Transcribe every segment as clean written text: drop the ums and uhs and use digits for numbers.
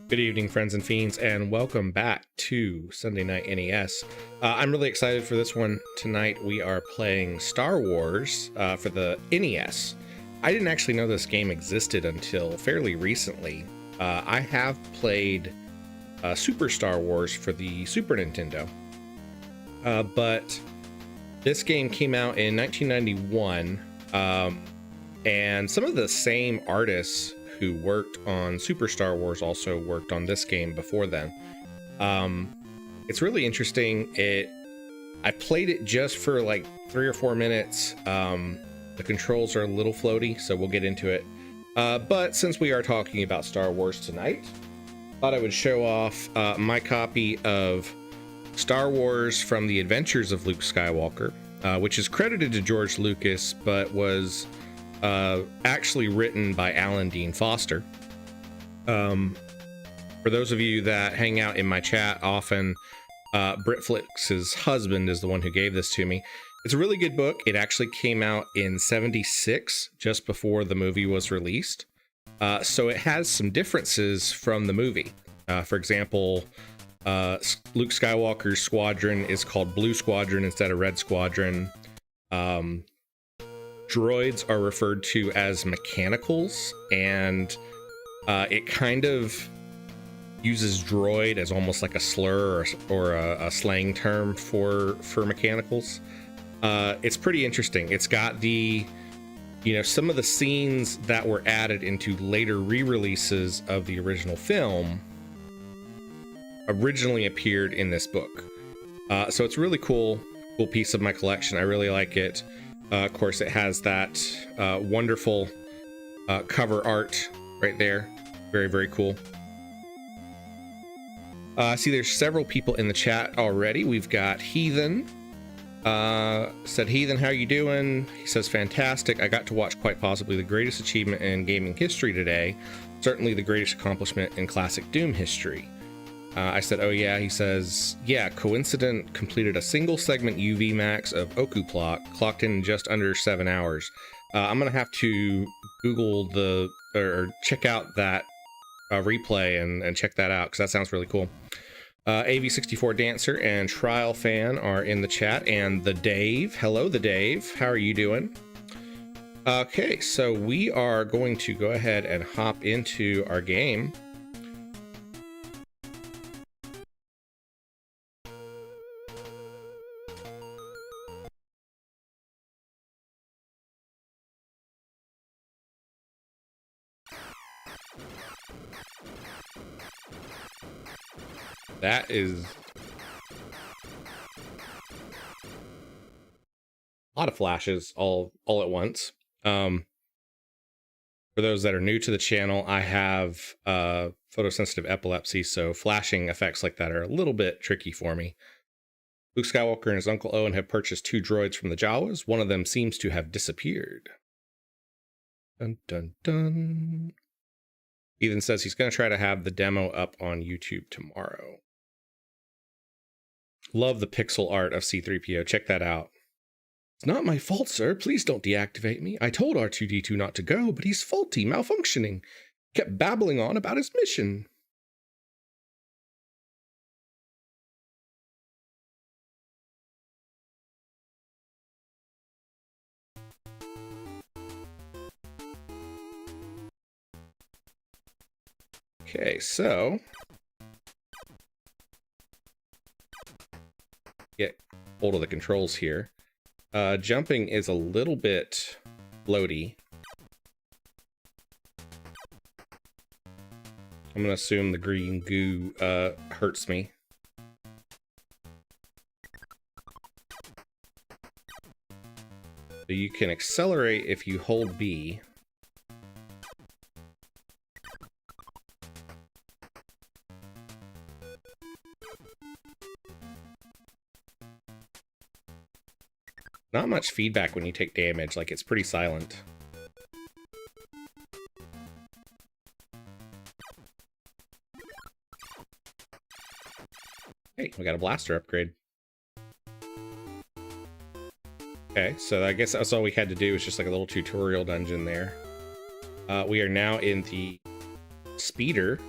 Good evening, friends and fiends, and welcome back to Sunday Night NES. I'm really excited for this one. Tonight we are playing Star Wars for the NES. I didn't actually know this game existed until fairly recently. I have played Super Star Wars for the Super Nintendo, but this game came out in 1991, and some of the same artists who worked on Super Star Wars also worked on this game before then. It's really interesting. I played it just for like 3 or 4 minutes. The controls are a little floaty, so we'll get into it. But since we are talking about Star Wars tonight, thought I would show off my copy of Star Wars from the Adventures of Luke Skywalker, which is credited to George Lucas, but was actually written by Alan Dean Foster. For those of you that hang out in my chat often, Britflix's husband is the one who gave this to me. It's a really good book. It actually came out in '76, just before the movie was released. So it has some differences from the movie. For example, Luke Skywalker's squadron is called Blue Squadron instead of Red Squadron. Droids are referred to as mechanicals, and it kind of uses droid as almost like a slur or a slang term for mechanicals. It's pretty interesting. It's got some of the scenes that were added into later re-releases of the original film originally appeared in this book. So it's a really cool piece of my collection. I really like it. Of course, it has that wonderful cover art right there. Very, very cool. I see there's several people in the chat already. We've got Heathen. Said, Heathen, how are you doing? He says, fantastic. I got to watch quite possibly the greatest achievement in gaming history today. Certainly the greatest accomplishment in classic Doom history. I said, oh yeah. He says, yeah, Coincident completed a single segment UV max of Oku clocked in just under 7 hours. I'm gonna have to Google or check out that replay and check that out, because that sounds really cool. AV64 Dancer and Trial Fan are in the chat, and the Dave. Hello, the Dave. How are you doing? Okay, so we are going to go ahead and hop into our game. That is a lot of flashes all at once. For those that are new to the channel, I have photosensitive epilepsy, so flashing effects like that are a little bit tricky for me. Luke Skywalker and his Uncle Owen have purchased 2 droids from the Jawas. One of them seems to have disappeared. Dun dun dun. Ethan says he's going to try to have the demo up on YouTube tomorrow. Love the pixel art of C-3PO. Check that out. It's not my fault, sir. Please don't deactivate me. I told R2-D2 not to go, but he's faulty, malfunctioning. Kept babbling on about his mission. Okay, so get hold of the controls here. Jumping is a little bit floaty. I'm gonna assume the green goo hurts me. So you can accelerate if you hold B. Not much feedback when you take damage, like it's pretty silent. Hey, we got a blaster upgrade. Okay, so I guess that's all we had to do, was just like a little tutorial dungeon there. We are now in the speeder.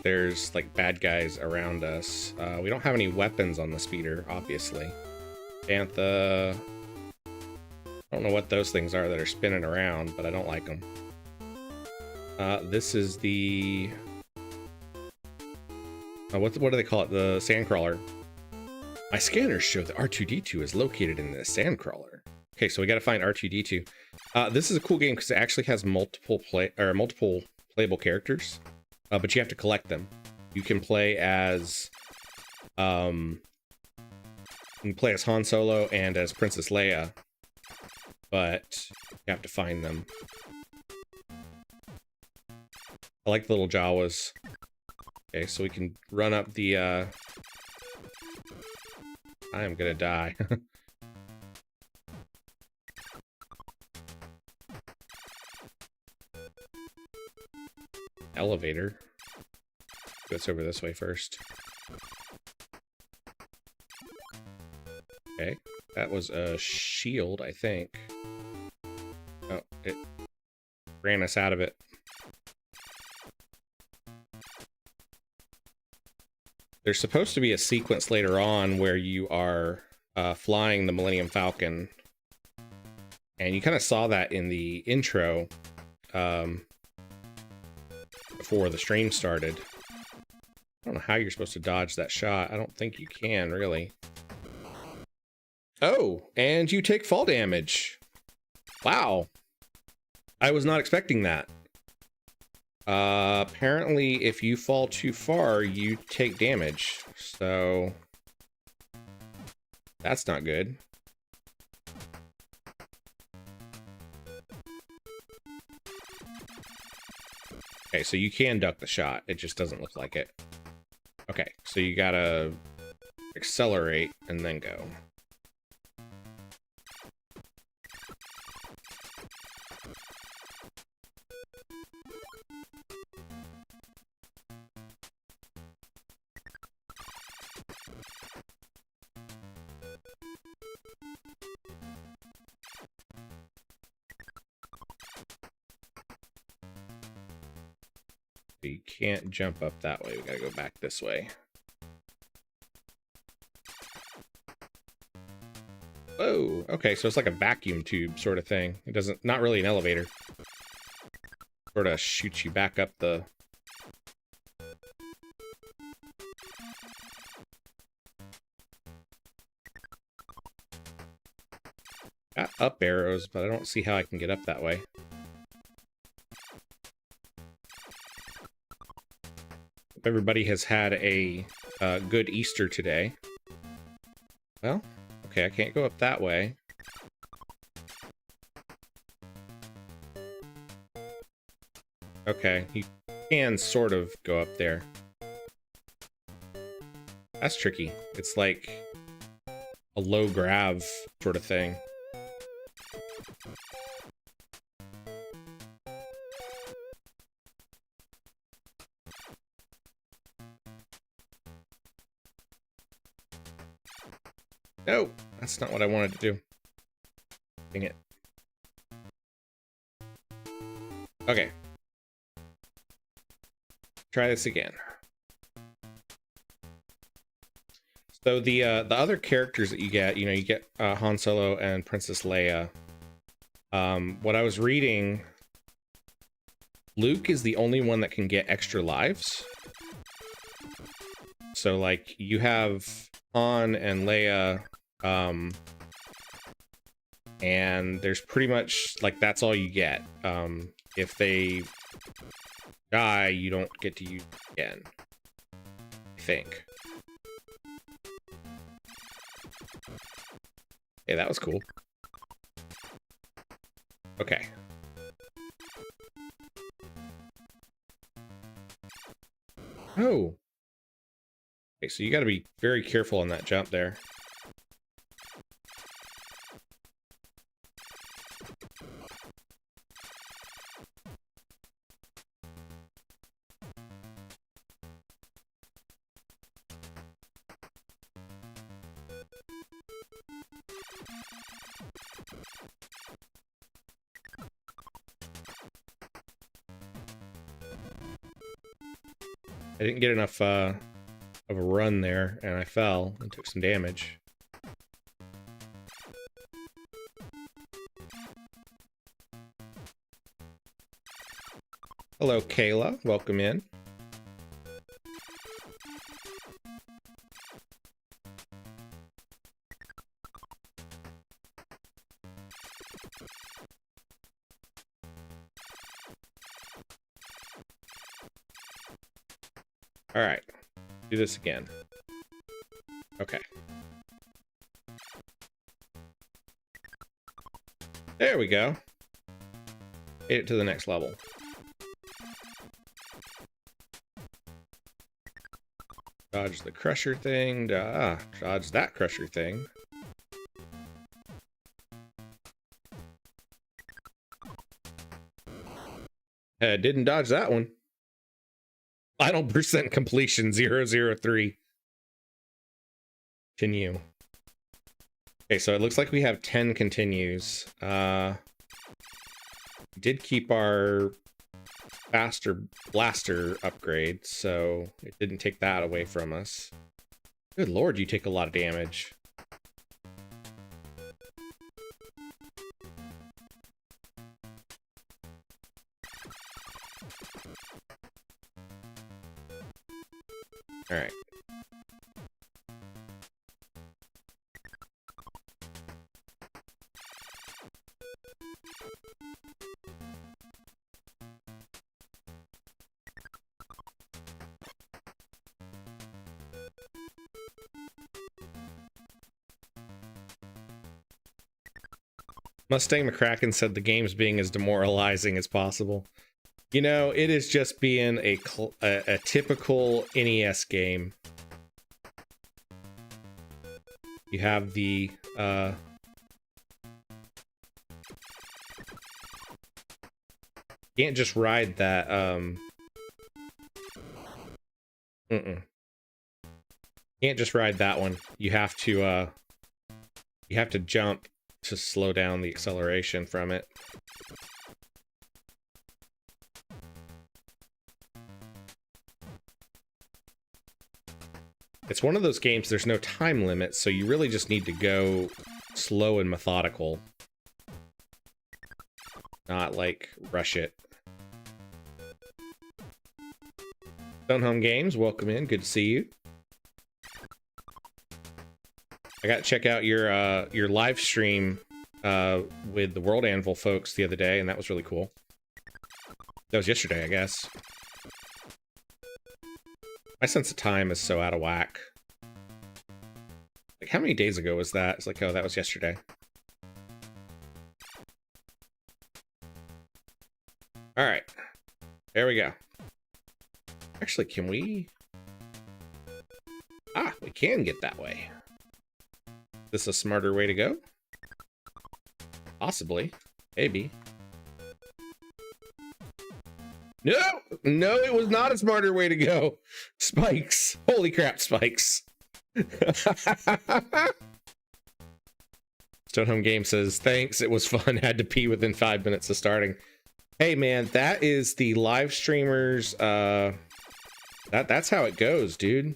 there's like bad guys around us. We don't have any weapons on the speeder, obviously. Bantha. I don't know what those things are that are spinning around, but I don't like them. This is the... what do they call it? The sandcrawler. My scanners show that R2-D2 is located in the sandcrawler. Okay, so we got to find R2-D2. This is a cool game because it actually has multiple playable characters, but you have to collect them. You can play as Han Solo and as Princess Leia, but you have to find them. I like the little Jawas. Okay, so we can run up the... I am gonna die. Elevator. Let's over this way first. Okay, that was a shield, I think. Oh, it ran us out of it. There's supposed to be a sequence later on where you are flying the Millennium Falcon. And you kind of saw that in the intro before the stream started. I don't know how you're supposed to dodge that shot. I don't think you can, really. Oh, and you take fall damage. Wow. I was not expecting that. Apparently, if you fall too far, you take damage. So, that's not good. Okay, so you can duck the shot. It just doesn't look like it. Okay, so you gotta accelerate and then go. You can't jump up that way. We gotta go back this way. Oh, okay, so it's like a vacuum tube sort of thing. It doesn't, not really an elevator. Sort of shoots you back up the... Got up arrows, but I don't see how I can get up that way. Everybody has had a good Easter today. Well, okay, I can't go up that way. Okay, you can sort of go up there. That's tricky. It's like a low grav sort of thing. No, that's not what I wanted to do. Dang it. Okay. Try this again. So the other characters that you get, you get Han Solo and Princess Leia. What I was reading, Luke is the only one that can get extra lives. So like you have Han and Leia, and there's pretty much like that's all you get. If they die, you don't get to use it again, I think. Hey, that was cool. Okay. Oh. Okay, so you got to be very careful on that jump there. I didn't get enough of a run there, and I fell and took some damage. Hello, Kayla. Welcome in. All right, do this again. Okay. There we go. Made it to the next level. Dodge the crusher thing. Dodge that crusher thing. Didn't dodge that one. Final percent completion 003. Continue. Okay, so it looks like we have 10 continues. Did keep our faster blaster upgrade, so it didn't take that away from us. Good lord, you take a lot of damage. All right. Mustang McCracken said the game's being as demoralizing as possible. You know, it is just being a typical NES game. You have the can't just ride that can't just ride that one. You have to jump to slow down the acceleration from it. It's one of those games, there's no time limit, so you really just need to go slow and methodical. Not, like, rush it. Stone Home Games, welcome in, good to see you. I got to check out your live stream with the World Anvil folks the other day, and that was really cool. That was yesterday, I guess. My sense of time is so out of whack. Like, how many days ago was that? It's like, oh, that was yesterday. All right. There we go. Actually, can we... Ah, we can get that way. Is this a smarter way to go? Possibly. Maybe. No! No, it was not a smarter way to go. Spikes. Holy crap, spikes. Stone Home Game says, thanks, it was fun. Had to pee within 5 minutes of starting. Hey, man, that is the live streamers. That's how it goes, dude.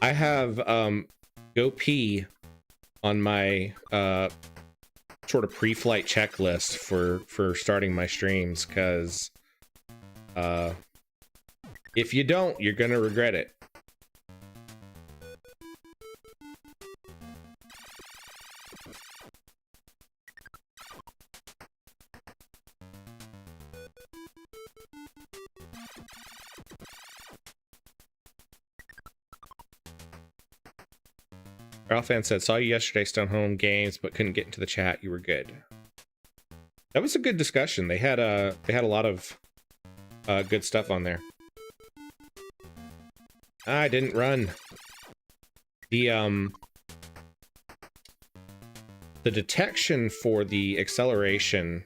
I have go pee on my sort of pre-flight checklist for starting my streams, because if you don't, you're gonna regret it. Ralphan said, saw you yesterday, Stone Home Games, but couldn't get into the chat. You were good. That was a good discussion. They had a lot of good stuff on there. I didn't run. The detection for the acceleration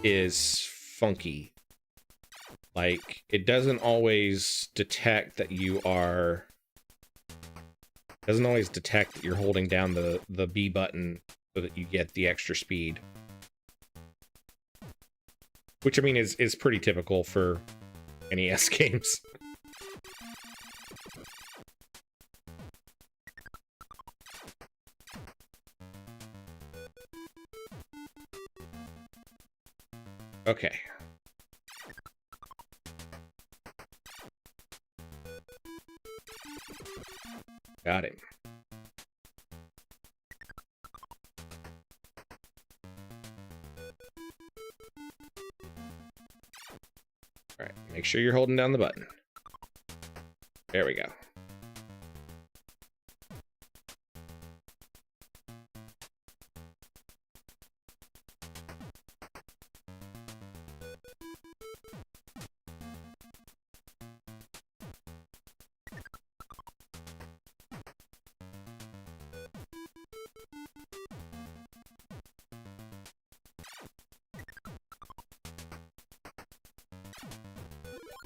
is funky. Like, it doesn't always detect that you are... Doesn't always detect that you're holding down the B button so that you get the extra speed. which I mean is pretty typical for NES games. Okay. Got it. All right, make sure you're holding down the button. There we go.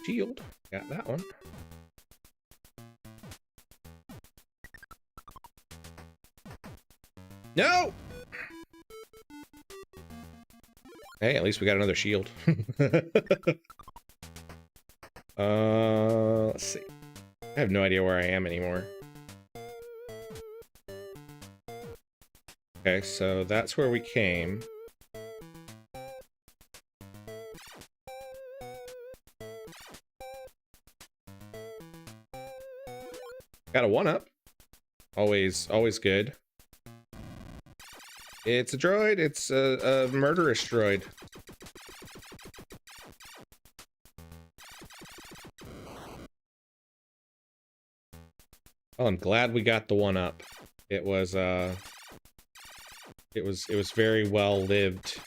Shield, got that one. No! Hey, at least we got another shield. Let's see. I have no idea where I am anymore. Okay, so that's where we came. Got a 1-up. Always good. It's a droid. It's a murderous droid. Oh, I'm glad we got the 1-up. It was very well lived.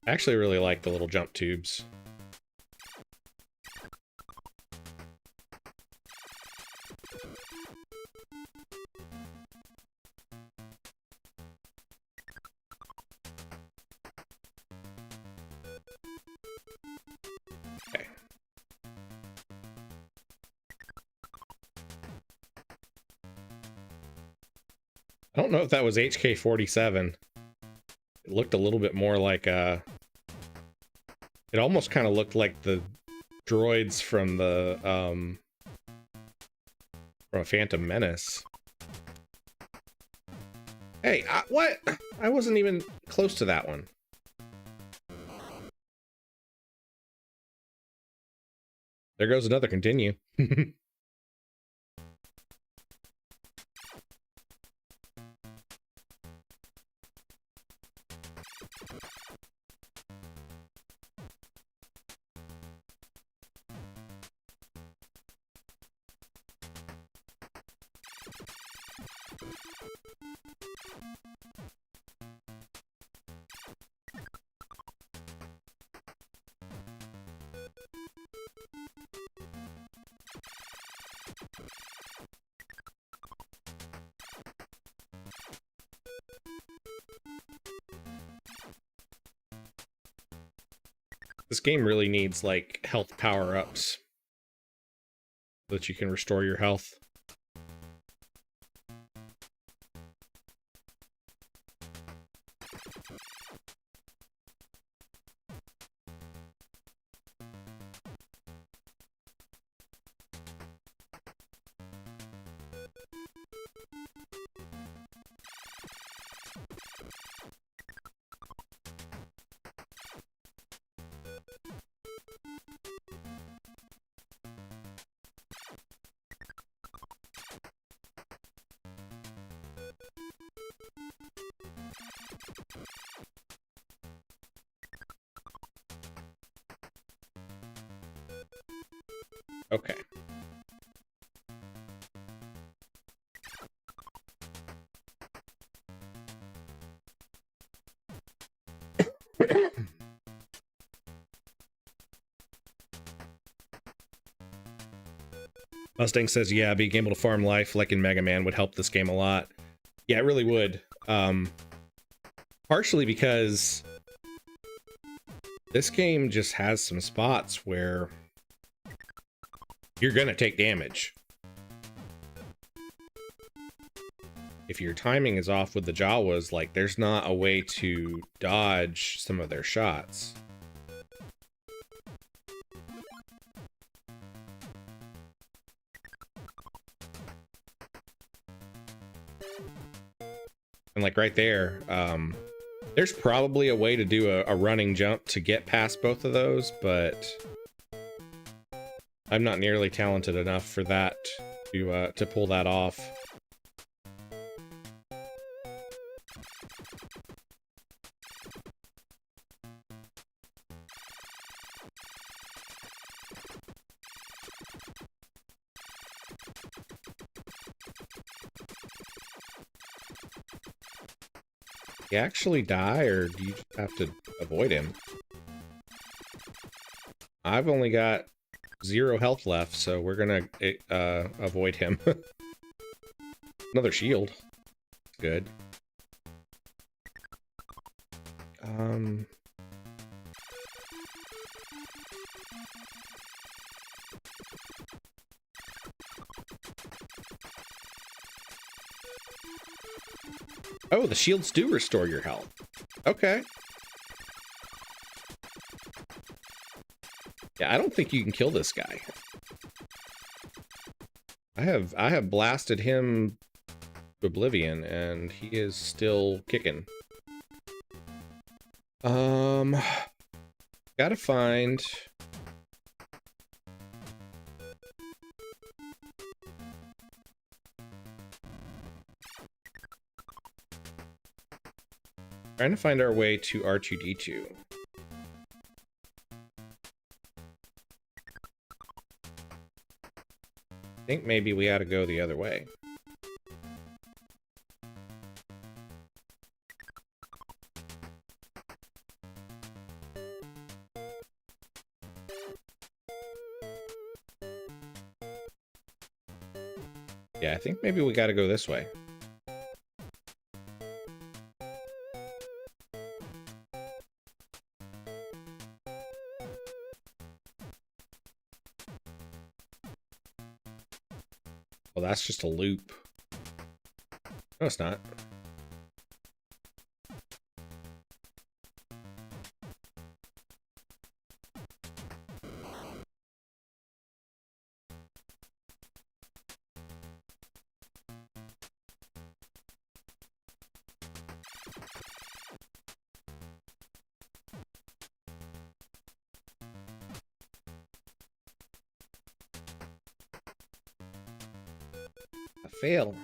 I actually really like the little jump tubes. Okay. I don't know if that was HK-47. It looked a little bit more like it almost kind of looked like the droids from the from Phantom Menace. Hey, what? I wasn't even close to that one. There goes another continue. This game really needs, like, health power-ups so that you can restore your health. Okay. Mustang says, yeah, being able to farm life like in Mega Man would help this game a lot. Yeah, it really would. Partially because this game just has some spots where you're gonna take damage. If your timing is off with the Jawas, like, there's not a way to dodge some of their shots. And like right there, there's probably a way to do a running jump to get past both of those, but I'm not nearly talented enough for that to pull that off. You actually die, or do you just have to avoid him? I've only got 0 health left, so we're gonna avoid him. Another shield. Good. Oh, the shields do restore your health. Okay. Yeah, I don't think you can kill this guy. I have blasted him to oblivion, and he is still kicking. Gotta find... Trying to find our way to R2-D2. I think maybe we ought to go the other way. Yeah, I think maybe we gotta go this way. Well, that's just a loop. No, it's not. A fail.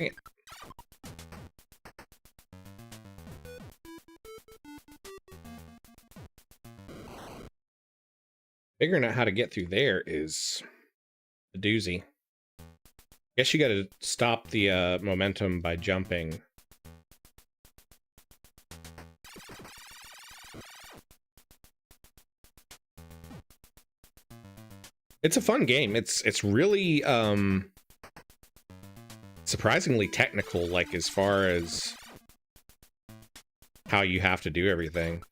Yeah. Figuring out how to get through there is a doozy. Guess you gotta stop the momentum by jumping. It's a fun game. It's really surprisingly technical, like as far as how you have to do everything.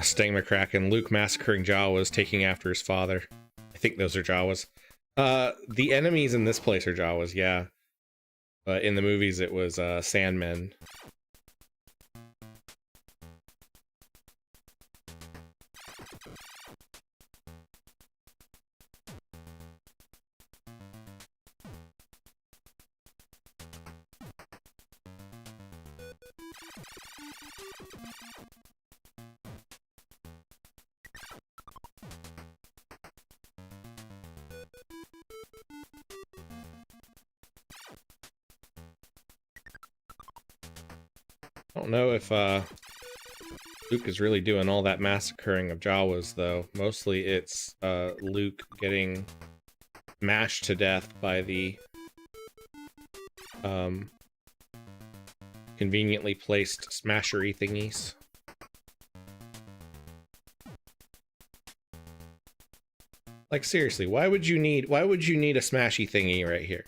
Sting McCracken, Luke massacring Jawas, taking after his father. I think those are Jawas. The enemies in this place are Jawas, yeah. But in the movies it was Sandmen. I don't know if Luke is really doing all that massacring of Jawas, though. Mostly it's Luke getting mashed to death by the conveniently placed smashery thingies. Like, seriously, why would you need a smashy thingy right here?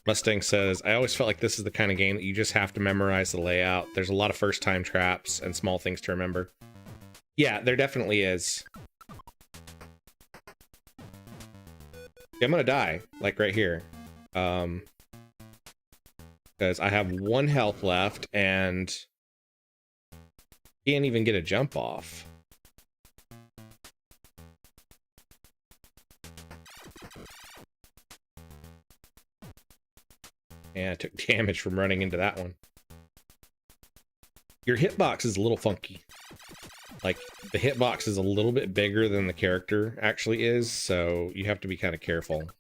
Mustang says, I always felt like this is the kind of game that you just have to memorize the layout. There's a lot of first-time traps and small things to remember. Yeah, there definitely is. I'm gonna die, like right here. Because I have 1 health left and can't even get a jump off. And I took damage from running into that one. Your hitbox is a little funky. Like, the hitbox is a little bit bigger than the character actually is, so you have to be kind of careful.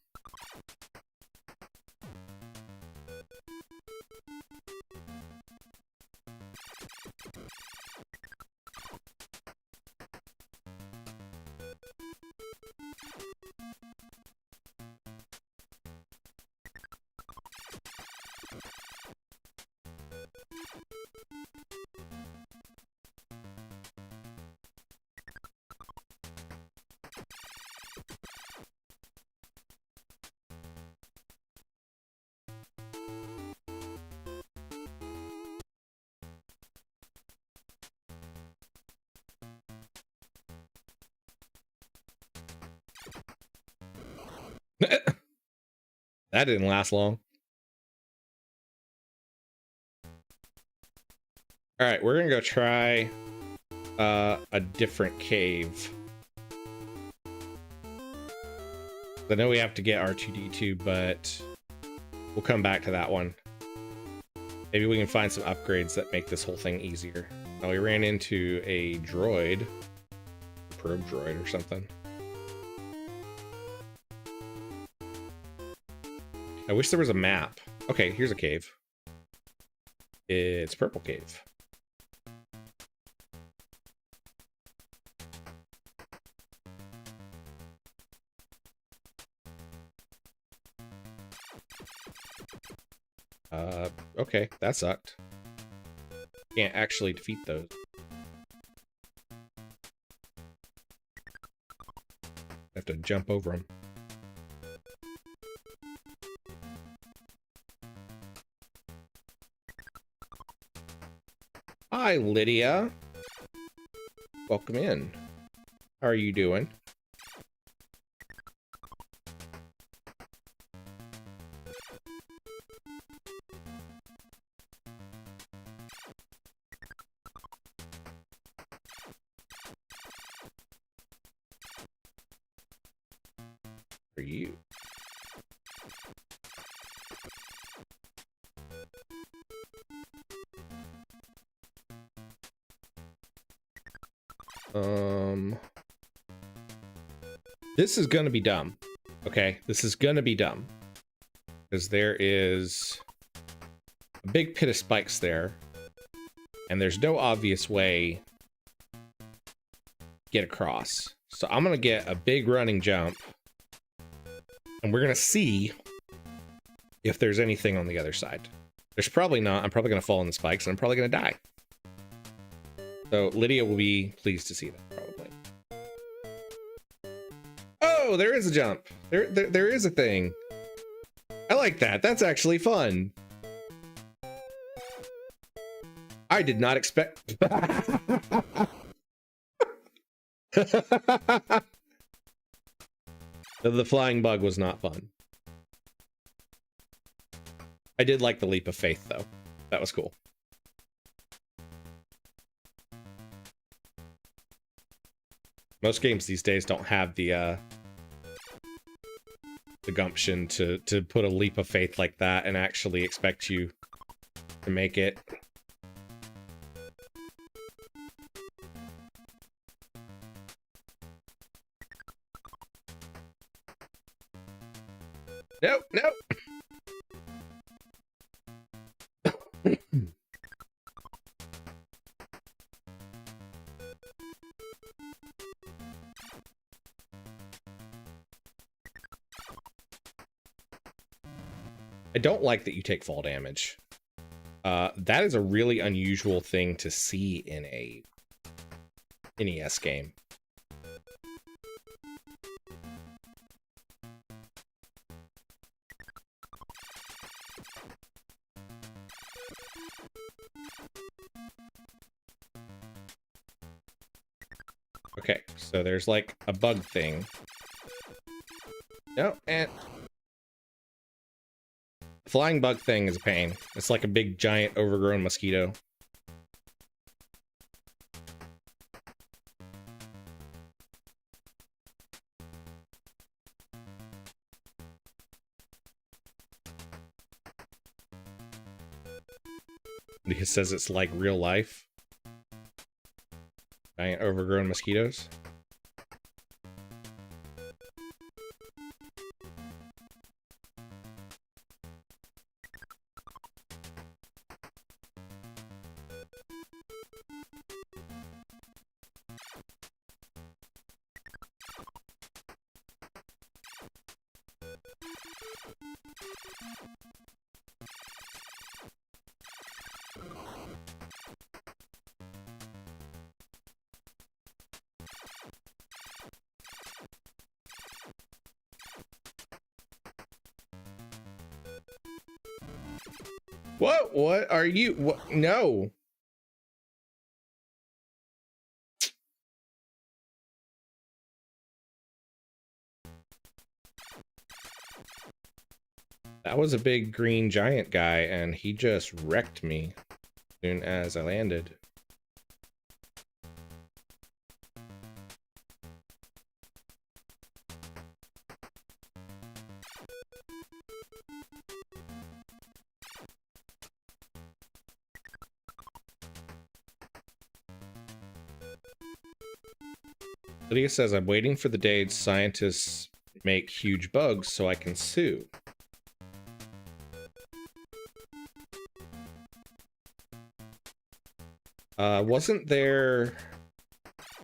That didn't last long. All right, we're gonna go try a different cave. I know we have to get R2-D2, but we'll come back to that one. Maybe we can find some upgrades that make this whole thing easier. Now we ran into a droid, a probe droid or something. I wish there was a map. Okay, here's a cave. It's Purple Cave. Okay, that sucked. Can't actually defeat those. Have to jump over them. Hi, Lydia. Welcome in. How are you doing? For you. This is gonna be dumb. Okay, this is gonna be dumb. Because there is a big pit of spikes there. And there's no obvious way to get across. So I'm gonna get a big running jump. And we're gonna see if there's anything on the other side. There's probably not. I'm probably gonna fall in the spikes and I'm probably gonna die. So Lydia will be pleased to see that, probably. Oh, there is a jump. There is a thing. I like that. That's actually fun. I did not expect... The flying bug was not fun. I did like the leap of faith, though. That was cool. Most games these days don't have the gumption to put a leap of faith like that and actually expect you to make it. Nope, nope. I don't like that you take fall damage. That is a really unusual thing to see in a NES game. Okay, so there's like a bug thing. No, and flying bug thing is a pain. It's like a big, giant, overgrown mosquito. He says it's like real life. Giant, overgrown mosquitoes. What are you? What? No. That was a big green giant guy, and he just wrecked me as soon as I landed. Lydia says, I'm waiting for the day scientists make huge bugs so I can sue. Wasn't there,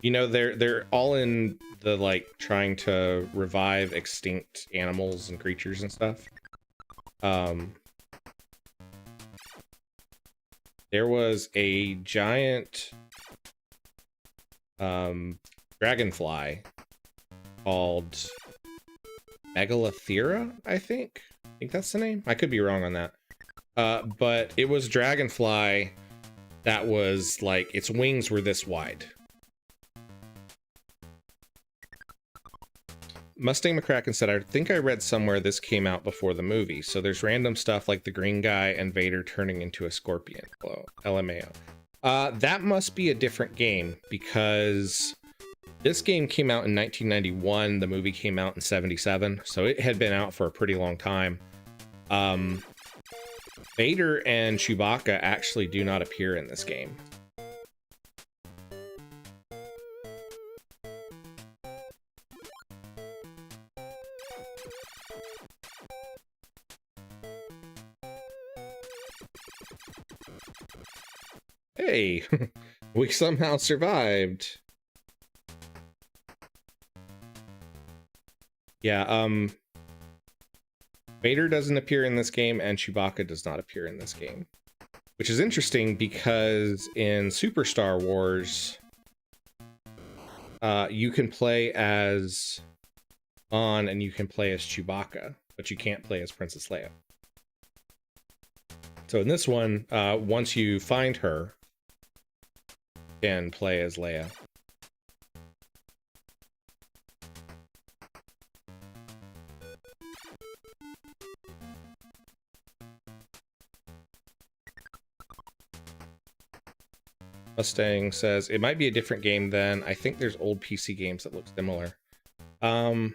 you know, they're all in the, like, trying to revive extinct animals and creatures and stuff. There was a giant dragonfly called Megalathera, I think that's the name. I could be wrong on that. But it was dragonfly that was like, its wings were this wide. Mustang McCracken said, I think I read somewhere this came out before the movie. So there's random stuff like the green guy and Vader turning into a scorpion. Well, LMAO. That must be a different game, because this game came out in 1991. The movie came out in 77. So it had been out for a pretty long time. Vader and Chewbacca actually do not appear in this game. Hey, we somehow survived. Yeah, Vader doesn't appear in this game, and Chewbacca does not appear in this game. Which is interesting, because in Super Star Wars, you can play as Han and you can play as Chewbacca, but you can't play as Princess Leia. So in this one, once you find her, you can play as Leia. Mustang says, it might be a different game then. I think there's old PC games that look similar. I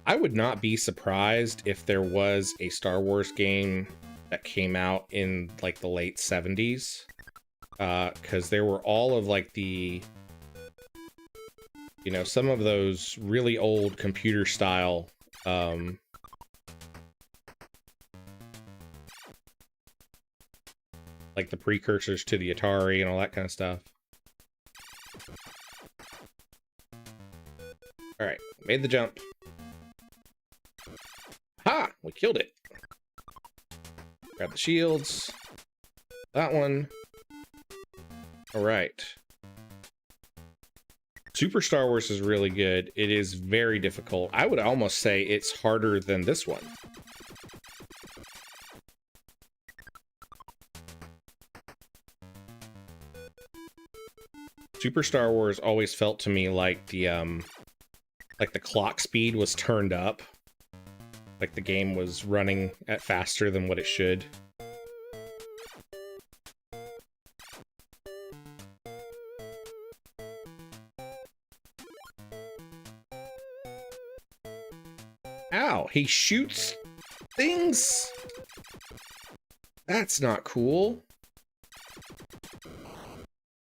I would not be surprised if there was a Star Wars game that came out in like the late 70s. Because there were all of like the, you know, some of those really old computer style like the precursors to the Atari and all that kind of stuff. All right, made the jump. Ha! We killed it. Grab the shields. That one. All right. Super Star Wars is really good. It is very difficult. I would almost say it's harder than this one. Super Star Wars always felt to me like the clock speed was turned up. Like the game was running at faster than what it should. Ow, he shoots things? That's not cool.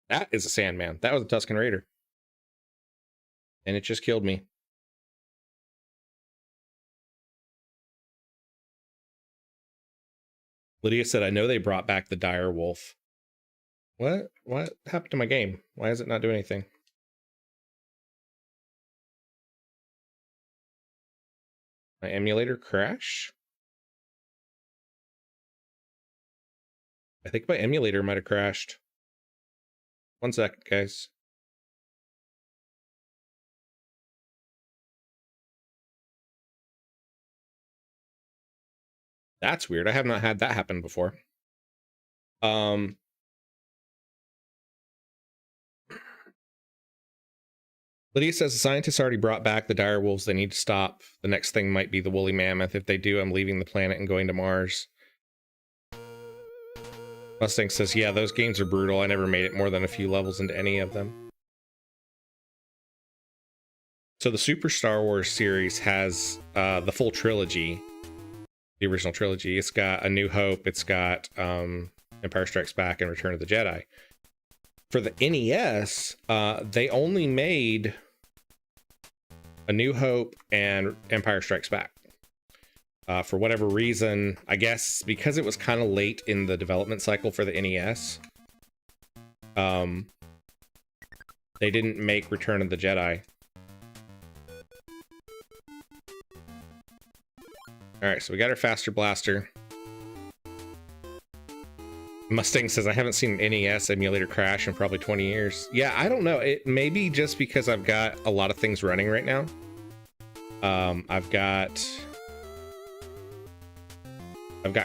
That is a Sandman. That was a Tusken Raider. And it just killed me. Lydia said, I know they brought back the dire wolf. What? What happened to my game? Why is it not doing anything? My emulator crash? I think my emulator might have crashed. 1 second, guys. That's weird. I have not had that happen before. Lydia says the scientists already brought back the dire wolves. They need to stop. The next thing might be the woolly mammoth. If they do, I'm leaving the planet and going to Mars. Mustang says, yeah, those games are brutal. I never made it more than a few levels into any of them. So the Super Star Wars series has the full trilogy, the original trilogy. It's got A New Hope, it's got Empire Strikes Back and Return of the Jedi. For the NES, they only made A New Hope and Empire Strikes Back. For whatever reason, I guess because it was kind of late in the development cycle for the NES, they didn't make Return of the Jedi. Alright, so we got our faster blaster. Mustang says, I haven't seen an NES emulator crash in probably 20 years. Yeah, I don't know. It may be just because I've got a lot of things running right now. I've got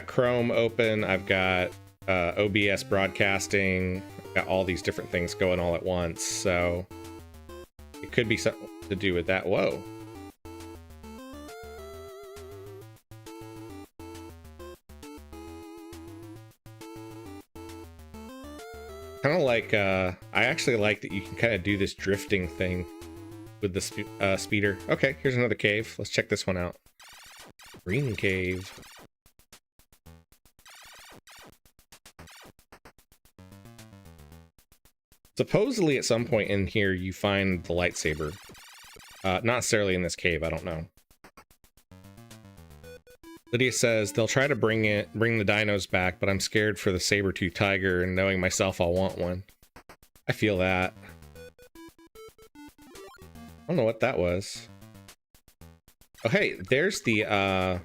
Chrome open. I've got OBS broadcasting. I've got all these different things going all at once. So it could be something to do with that. Whoa. Kind of like, I actually like that you can kind of do this drifting thing with the speeder. Okay, here's another cave. Let's check this one out. Green cave. Supposedly at some point in here you find the lightsaber. Not necessarily in this cave, I don't know. Lydia says they'll try to bring the dinos back, but I'm scared for the saber-tooth tiger, and knowing myself, I'll want one. I feel that. I don't know what that was. Oh, hey, there's the,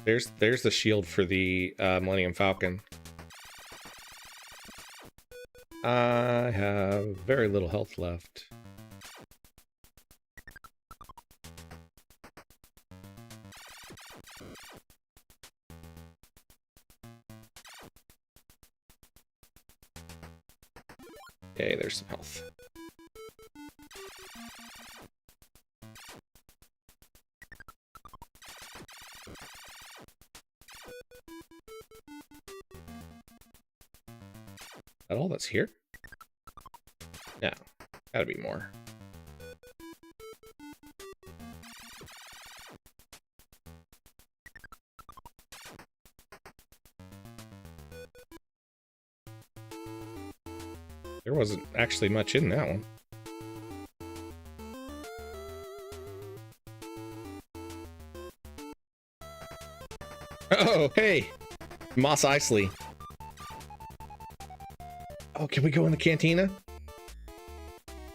There's the shield for the Millennium Falcon. I have very little health left. Okay, there's some health. Is that all that's here? Yeah. Gotta be more. There wasn't actually much in that one. Oh, hey! Mos Eisley. Oh, can we go in the cantina?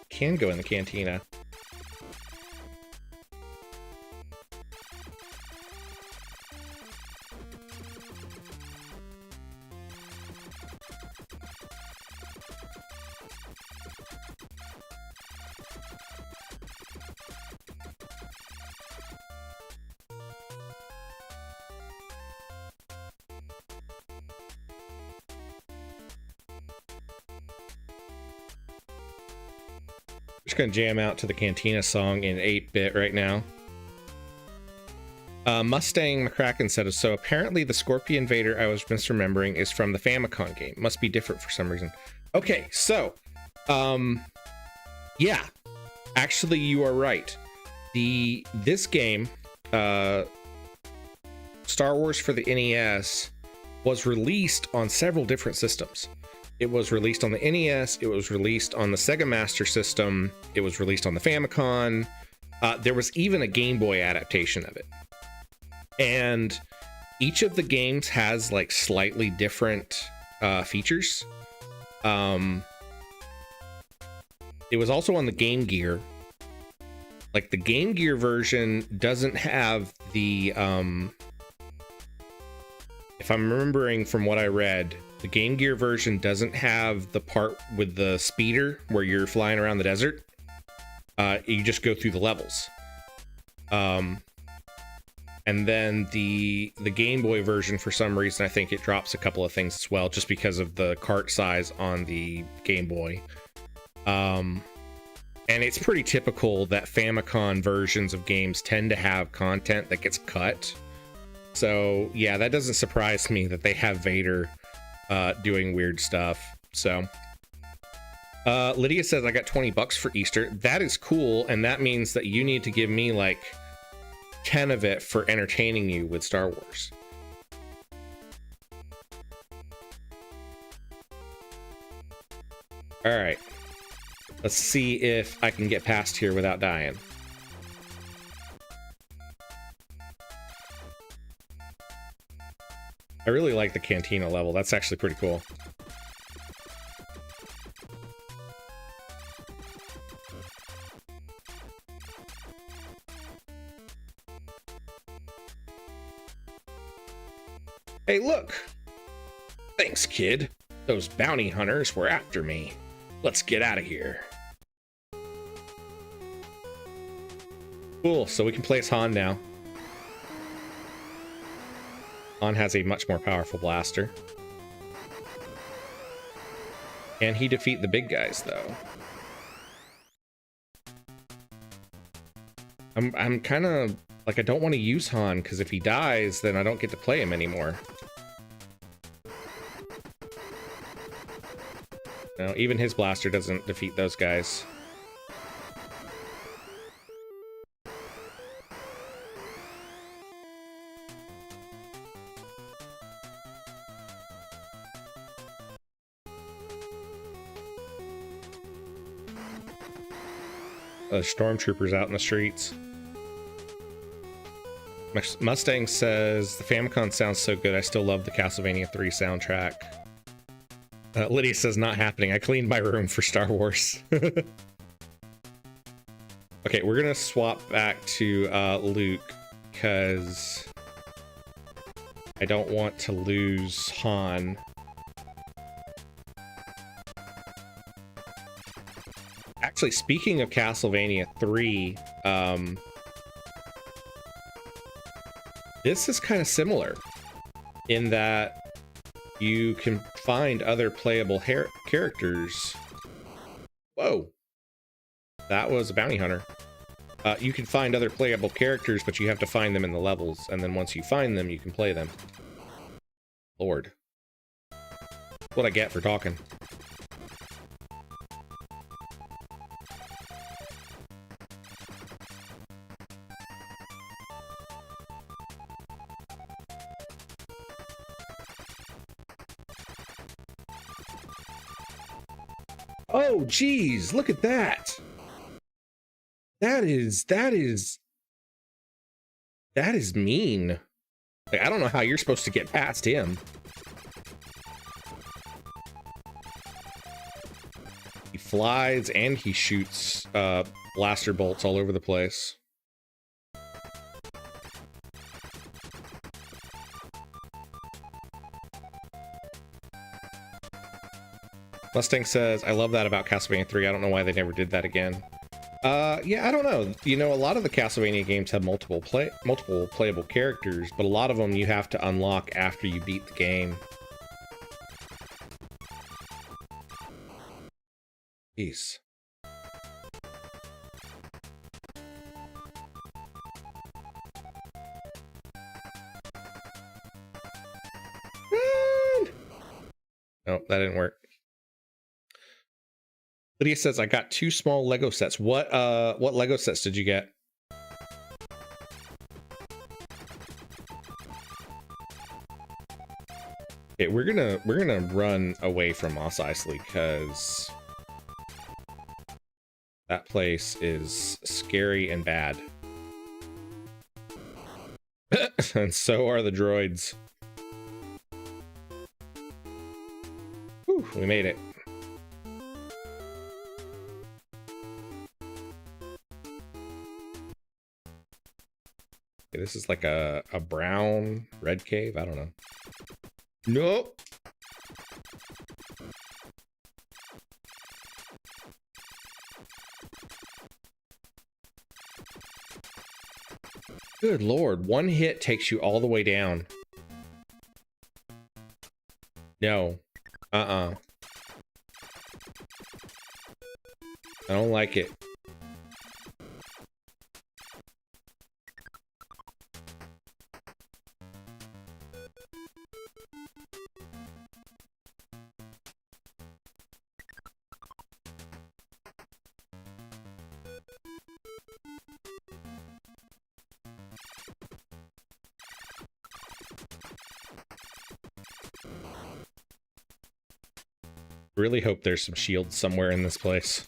Can go in the cantina. Just gonna jam out to the Cantina song in 8-bit right now. Mustang McCracken said, so apparently the Scorpion Vader I was misremembering is from the Famicom game. Must be different for some reason. Okay, so, yeah, actually you are right. This game, Star Wars for the NES, was released on several different systems. It was released on the NES, it was released on the Sega Master System, it was released on the Famicom. There was even a Game Boy adaptation of it. And each of the games has like slightly different features. It was also on the Game Gear. Like the Game Gear version doesn't have the, if I'm remembering from what I read, the Game Gear version doesn't have the part with the speeder where you're flying around the desert. You just go through the levels. And then the Game Boy version, for some reason, I think it drops a couple of things as well, just because of the cart size on the Game Boy. And it's pretty typical that Famicom versions of games tend to have content that gets cut. So yeah, that doesn't surprise me that they have Vader doing weird stuff. So Lydia says, I got $20 for Easter. That is cool, and that means that you need to give me like 10 of it for entertaining you with Star Wars. All right, let's see if I can get past here without dying. I really like the Cantina level. That's actually pretty cool. Hey, look! Thanks, kid. Those bounty hunters were after me. Let's get out of here. Cool, so we can play as Han now. Han has a much more powerful blaster. Can he defeat the big guys, though? I'm kind of like, I don't want to use Han, because if he dies, then I don't get to play him anymore. No, even his blaster doesn't defeat those guys. Stormtroopers out in the streets. Mustang says, the Famicom sounds so good, I still love the Castlevania 3 soundtrack. Lydia says, not happening, I cleaned my room for Star Wars. Okay, we're gonna swap back to Luke, because I don't want to lose Han. Actually, speaking of Castlevania 3, this is kind of similar in that you can find other playable characters. Whoa, that was a bounty hunter. You can find other playable characters, but you have to find them in the levels, and then once you find them, you can play them. Lord. That's what I get for talking. Oh, geez, look at that. That is mean. Like, I don't know how you're supposed to get past him. He flies and he shoots blaster bolts all over the place. Mustang says, I love that about Castlevania 3. I don't know why they never did that again. Yeah, I don't know. You know, a lot of the Castlevania games have multiple playable characters, but a lot of them you have to unlock after you beat the game. Peace. Nope, that didn't work. Lydia says, I got 2 small Lego sets. What Lego sets did you get? Okay, we're gonna run away from Mos Eisley because that place is scary and bad. And so are the droids. Whew, we made it. Okay, this is like a brown red cave. I don't know. Nope. Good Lord, one hit takes you all the way down. No. I don't like it. Really hope there's some shields somewhere in this place.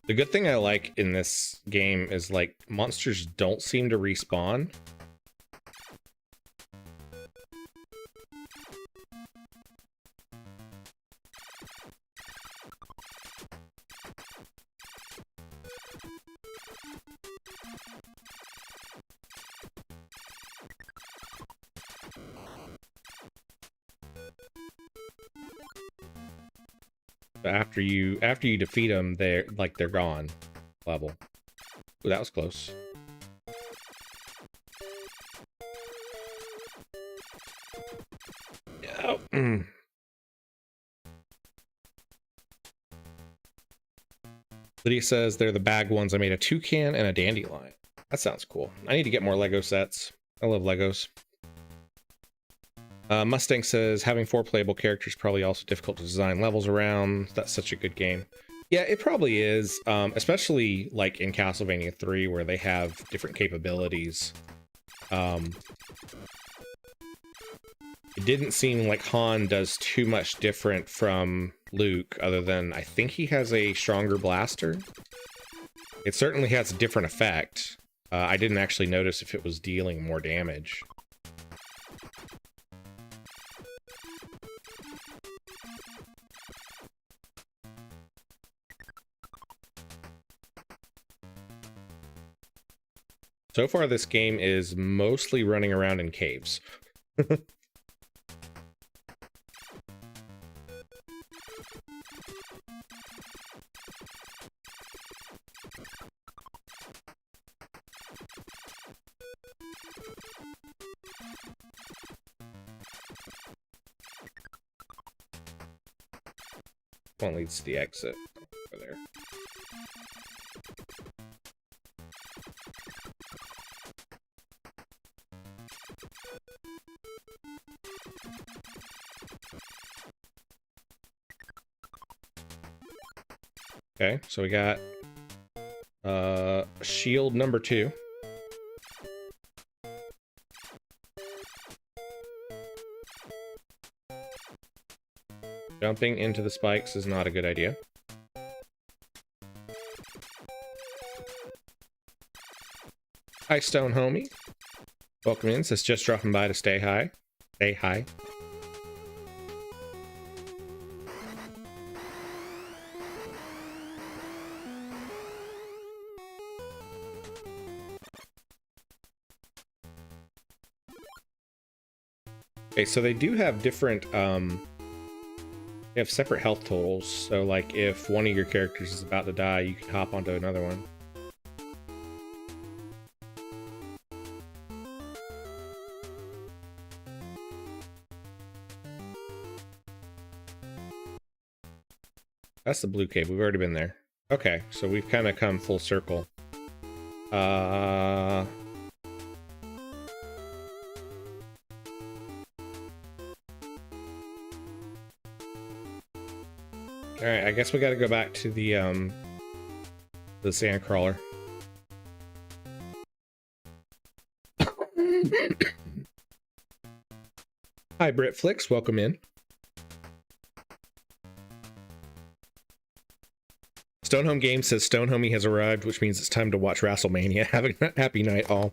The good thing I like in this game is, like, monsters don't seem to respawn. But after you defeat them, they're gone. Level. Ooh, that was close. Oh. Lydia says they're the bag ones. I made a toucan and a dandelion. That sounds cool. I need to get more Lego sets. I love Legos. Mustang says having 4 playable characters probably also difficult to design levels around. That's such a good game. Yeah, it probably is, especially like in Castlevania 3 where they have different capabilities. It didn't seem like Han does too much different from Luke, other than I think he has a stronger blaster. It certainly has a different effect. I didn't actually notice if it was dealing more damage. So far, this game is mostly running around in caves. One leads to the exit over there. Okay, so we got shield number 2. Jumping into the spikes is not a good idea. Hi, Stone Homie. Welcome in. Says just dropping by to stay high. Say hi. Okay, so they do have different, they have separate health totals. So, like, if one of your characters is about to die, you can hop onto another one. That's the blue cave. We've already been there. Okay, so we've kind of come full circle. Alright, I guess we gotta go back to the sand crawler. Hi, Britflix, welcome in. Stonehome Games says Stonehomie has arrived, which means it's time to watch WrestleMania. Have a happy night, all.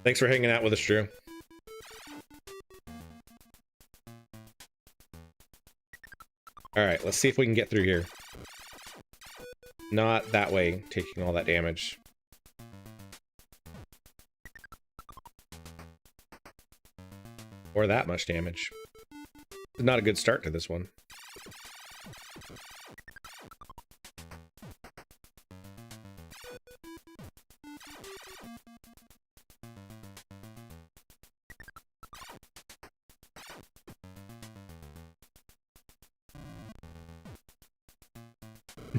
Thanks for hanging out with us, Drew. Alright, let's see if we can get through here. Not that way, taking all that damage. Or that much damage. Not a good start to this one.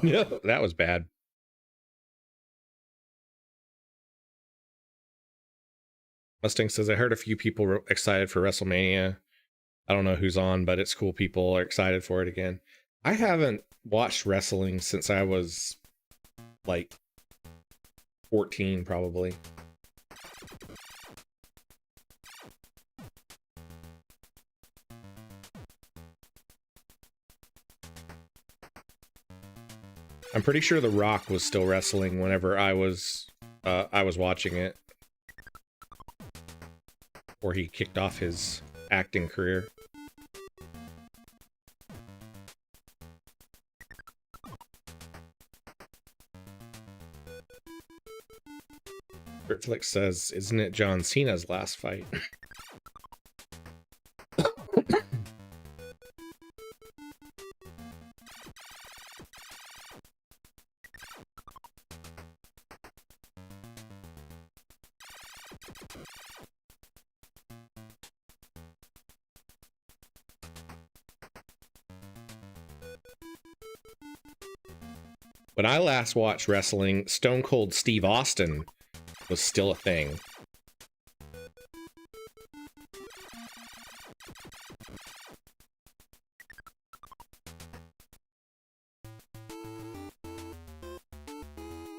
No, that was bad. Mustang says, I heard a few people were excited for WrestleMania. I don't know who's on, but it's cool. People are excited for it again. I haven't watched wrestling since I was like 14, probably. I'm pretty sure The Rock was still wrestling whenever I was watching it. Or he kicked off his acting career. Britflix says, isn't it John Cena's last fight? When I last watched wrestling, Stone Cold Steve Austin was still a thing.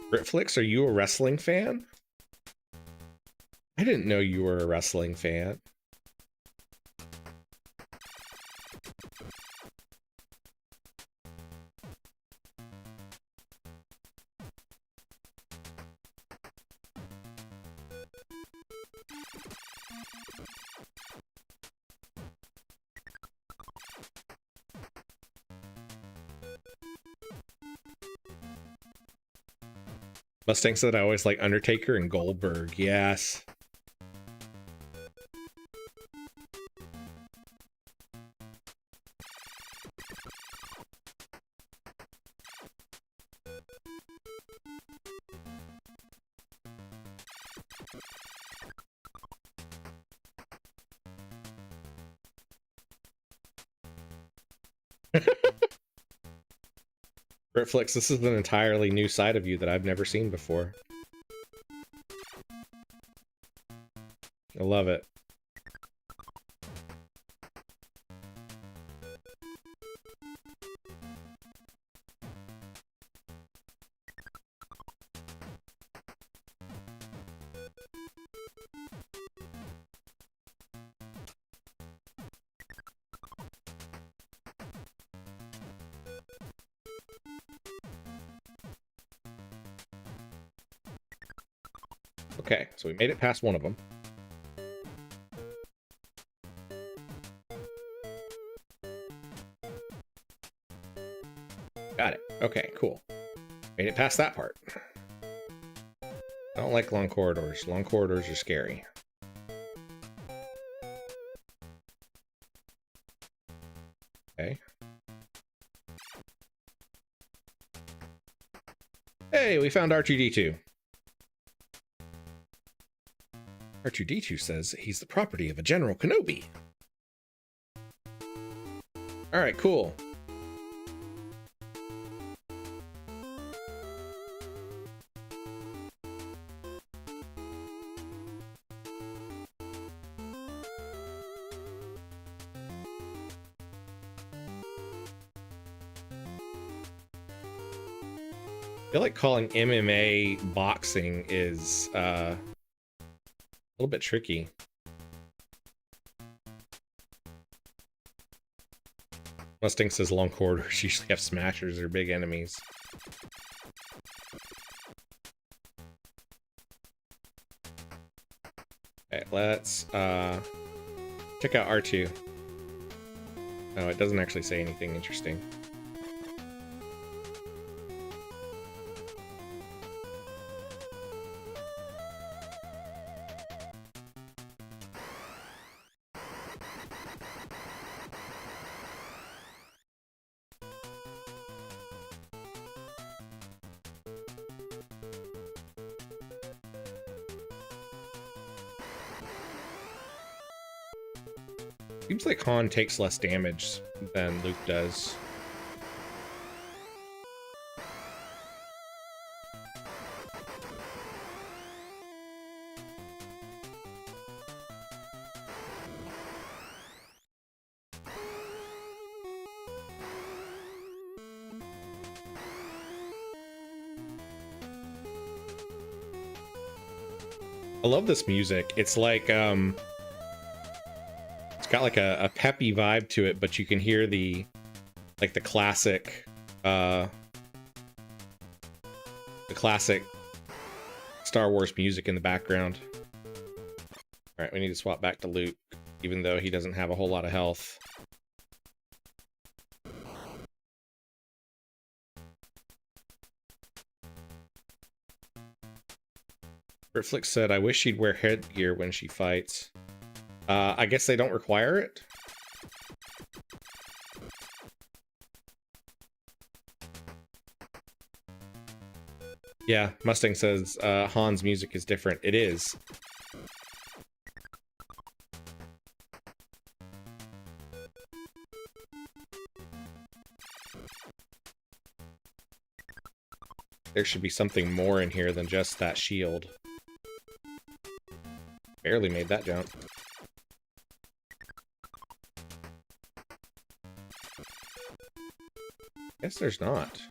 Britflix, are you a wrestling fan? I didn't know you were a wrestling fan. Mustang said I always like Undertaker and Goldberg. Yes. Britflix, this is an entirely new side of you that I've never seen before. I love it. Okay, so we made it past one of them. Got it. Okay, cool. Made it past that part. I don't like long corridors. Long corridors are scary. Okay. Hey, we found R2-D2. R2-D2 says he's the property of a General Kenobi. Alright, cool. I feel like calling MMA boxing is a little bit tricky. Mustang says long corridors usually have smashers or big enemies. Okay, let's check out R2. Oh, it doesn't actually say anything interesting. Seems like Han takes less damage than Luke does. I love this music. It's like got like a peppy vibe to it, but you can hear the classic Star Wars music in the background. All right, we need to swap back to Luke, even though he doesn't have a whole lot of health. Bertflix said, I wish she'd wear headgear when she fights. I guess they don't require it. Yeah, Mustang says Han's music is different. It is. There should be something more in here than just that shield. Barely made that jump. Guess there's not.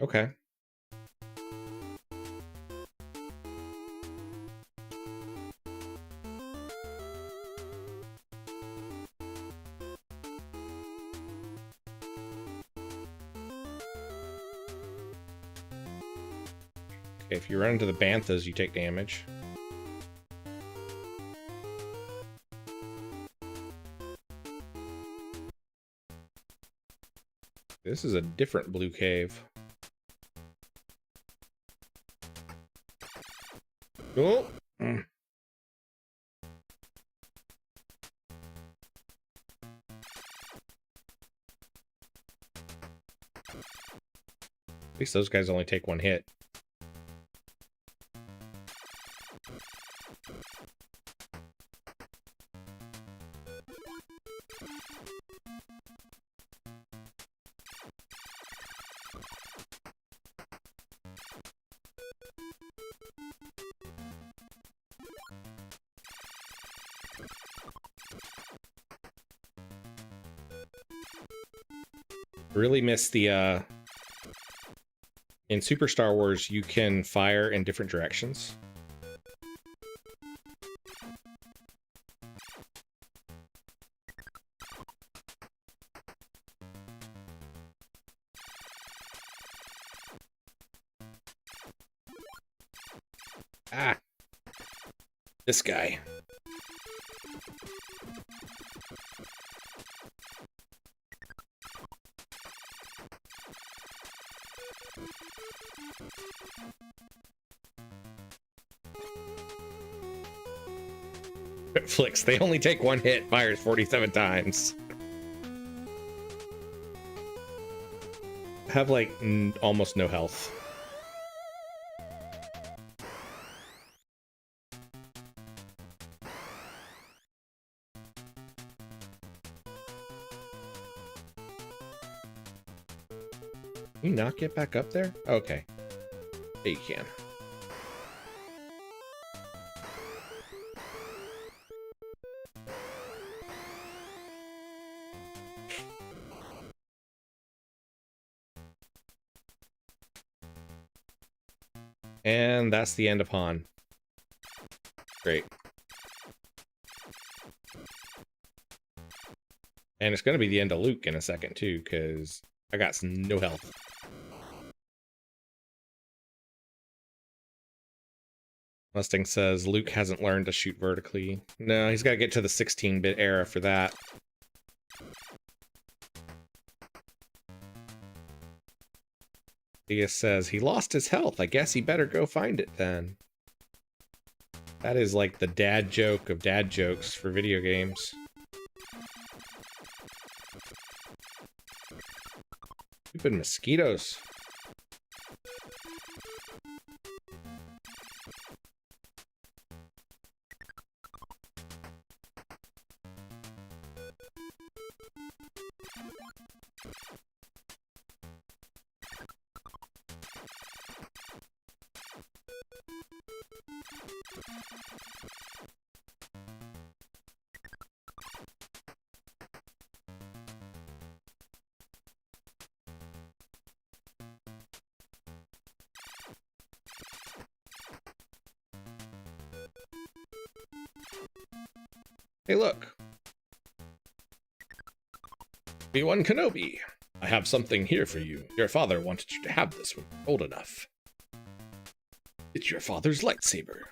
Okay. If you run into the banthas, you take damage. This is a different blue cave. Oh! Mm. At least those guys only take one hit. Really miss the in Super Star Wars you can fire in different directions. Ah, this guy. Flicks, they only take one hit, fires 47 times. Have like almost no health. Can you not get back up there? Okay. Yeah, you can. And that's the end of Han. Great. And it's going to be the end of Luke in a second, too, because I got no health. Mustang says Luke hasn't learned to shoot vertically. No, he's got to get to the 16-bit era for that. Dia says he lost his health. I guess he better go find it then. That is like the dad joke of dad jokes for video games. Stupid mosquitoes. Hey, look. Obi-Wan Kenobi, I have something here for you. Your father wanted you to have this when you're old enough. It's your father's lightsaber.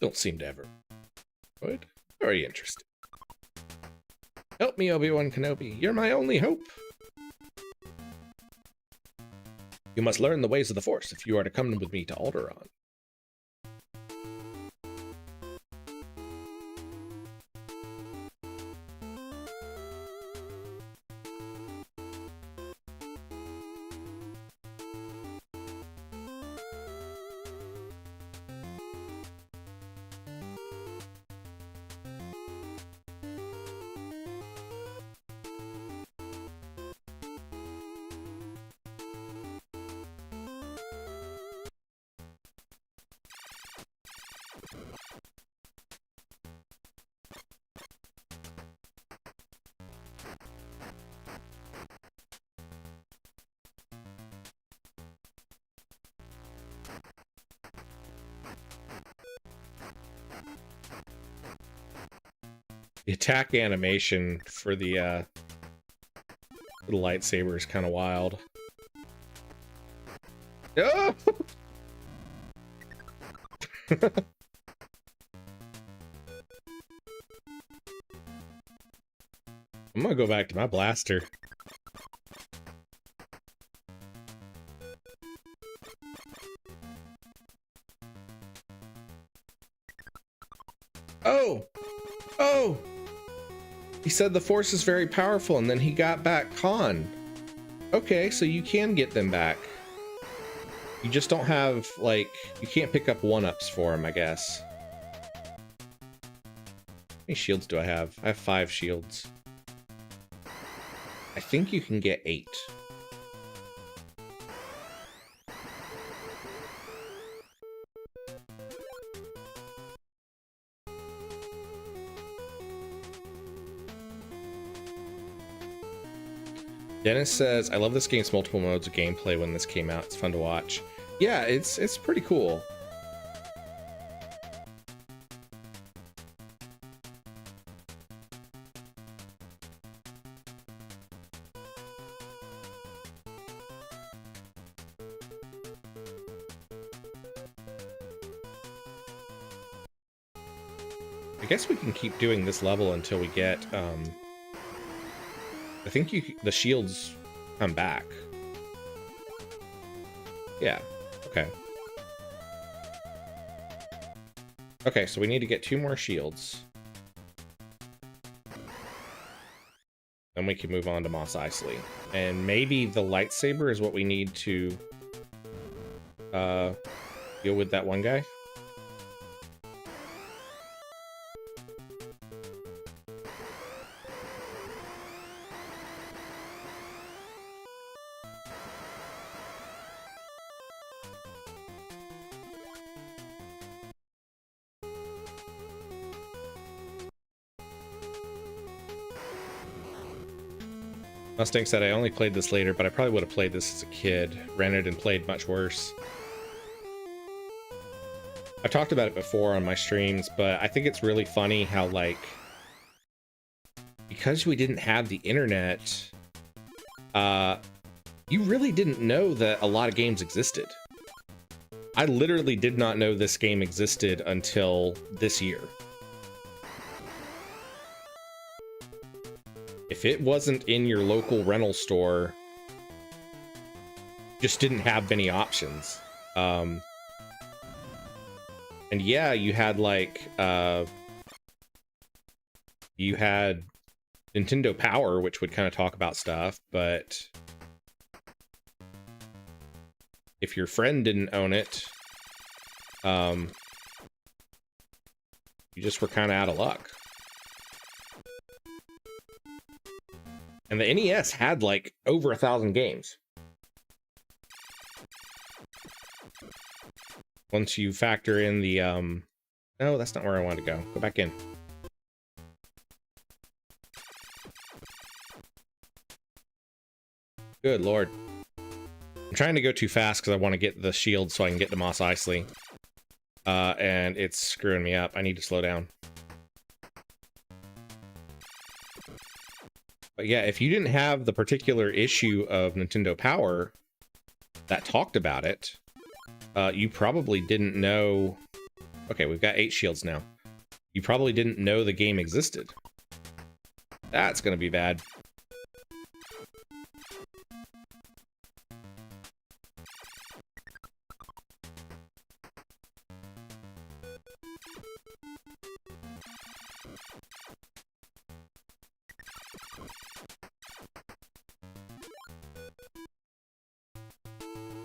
Don't seem to ever. Good. Very interesting. Help me, Obi-Wan Kenobi. You're my only hope. You must learn the ways of the Force if you are to come with me to Alderaan. The attack animation for the lightsaber is kind of wild. Oh! I'm gonna go back to my blaster. Oh! Oh! He said the Force is very powerful, and then he got back Han. Okay, so you can get them back. You just don't have, like, you can't pick up one-ups for him, I guess. How many shields do I have? I have 5 shields. I think you can get 8. Dennis says, I love this game's multiple modes of gameplay when this came out. It's fun to watch. Yeah, it's pretty cool. I guess we can keep doing this level until we get, I think the shields come back. Yeah, okay. Okay, so we need to get 2 more shields. Then we can move on to Mos Eisley. And maybe the lightsaber is what we need to deal with that one guy. Mustang said, I only played this later, but I probably would have played this as a kid. Rented and played much worse. I've talked about it before on my streams, but I think it's really funny how, like, because we didn't have the internet, you really didn't know that a lot of games existed. I literally did not know this game existed until this year. If it wasn't in your local rental store, just didn't have many options. And yeah, you had like, you had Nintendo Power, which would kind of talk about stuff, but if your friend didn't own it, you just were kind of out of luck. And the NES had like over 1,000 games. Once you factor in the, no, that's not where I wanted to go. Go back in. Good Lord. I'm trying to go too fast because I want to get the shield so I can get to Mos Eisley. And it's screwing me up. I need to slow down. But yeah, if you didn't have the particular issue of Nintendo Power that talked about it, you probably didn't know... Okay, we've got 8 shields now. You probably didn't know the game existed. That's gonna be bad.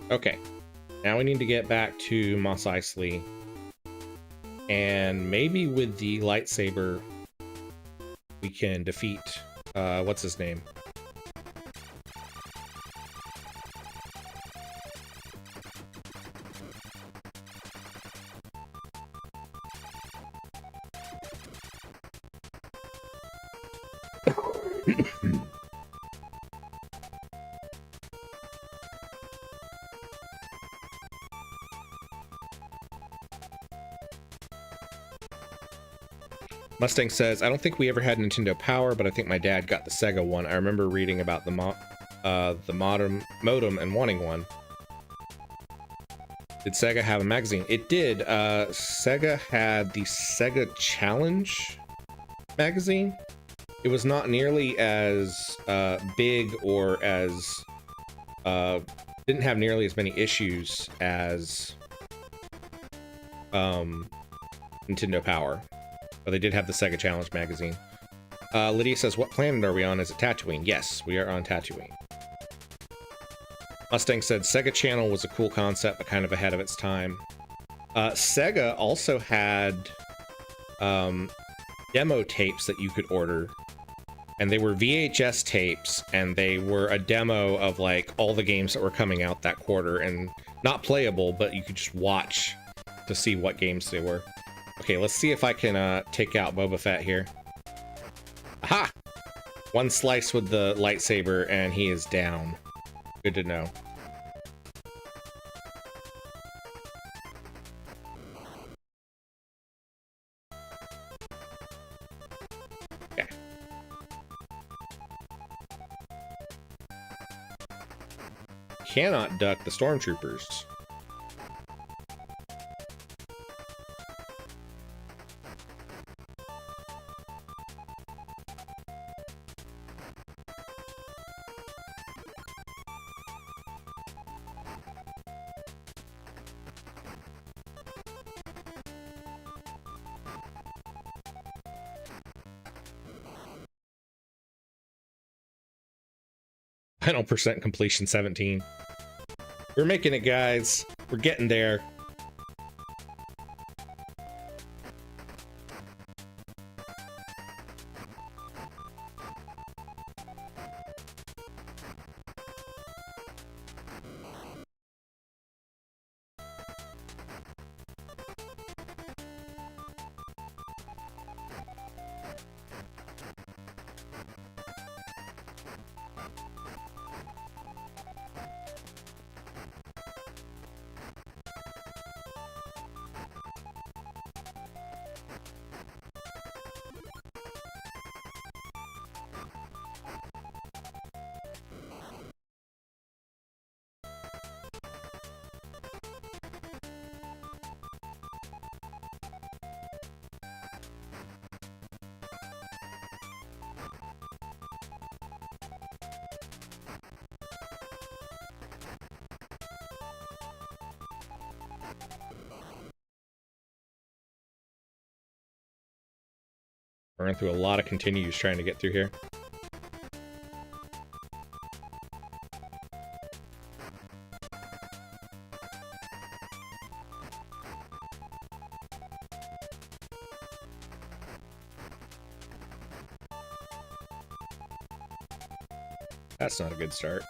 Okay, now we need to get back to Mos Eisley, and maybe with the lightsaber we can defeat, what's his name? Mustang says, I don't think we ever had Nintendo Power, but I think my dad got the Sega one. I remember reading about the modem and wanting one. Did Sega have a magazine? It did. Sega had the Sega Challenge magazine. It was not nearly as big or as... didn't have nearly as many issues as Nintendo Power. But they did have the Sega Challenge magazine. Lydia says, what planet are we on? Is it Tatooine? Yes, we are on Tatooine. Mustang said, Sega Channel was a cool concept, but kind of ahead of its time. Sega also had demo tapes that you could order. And they were VHS tapes, and they were a demo of like all the games that were coming out that quarter. And not playable, but you could just watch to see what games they were. Okay, let's see if I can take out Boba Fett here. Aha! One slice with the lightsaber and he is down. Good to know. Okay. Cannot duck the stormtroopers. Final percent completion 17. We're making it, guys. We're getting there. We're through a lot of continues trying to get through here. That's not a good start.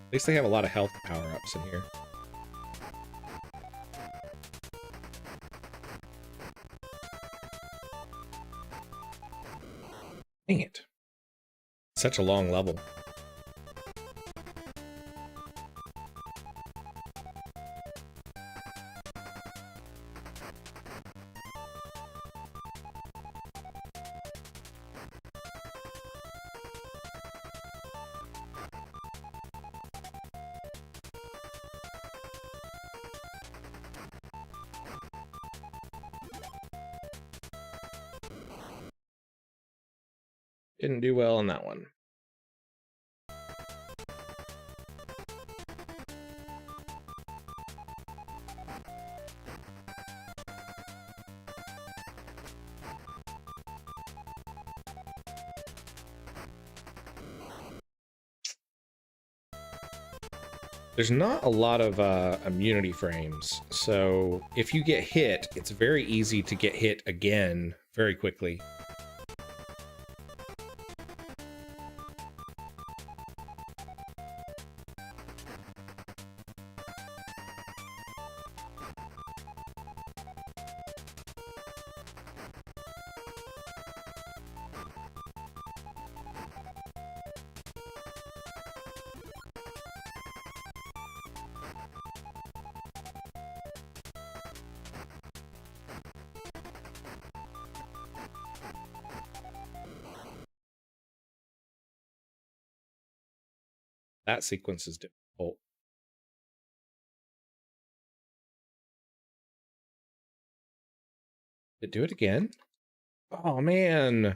At least they have a lot of health power-ups in here. Dang it. Such a long level. Didn't do well on that one. There's not a lot of immunity frames, so if you get hit, it's very easy to get hit again very quickly. That sequence is difficult. Did it do it again? Oh, man.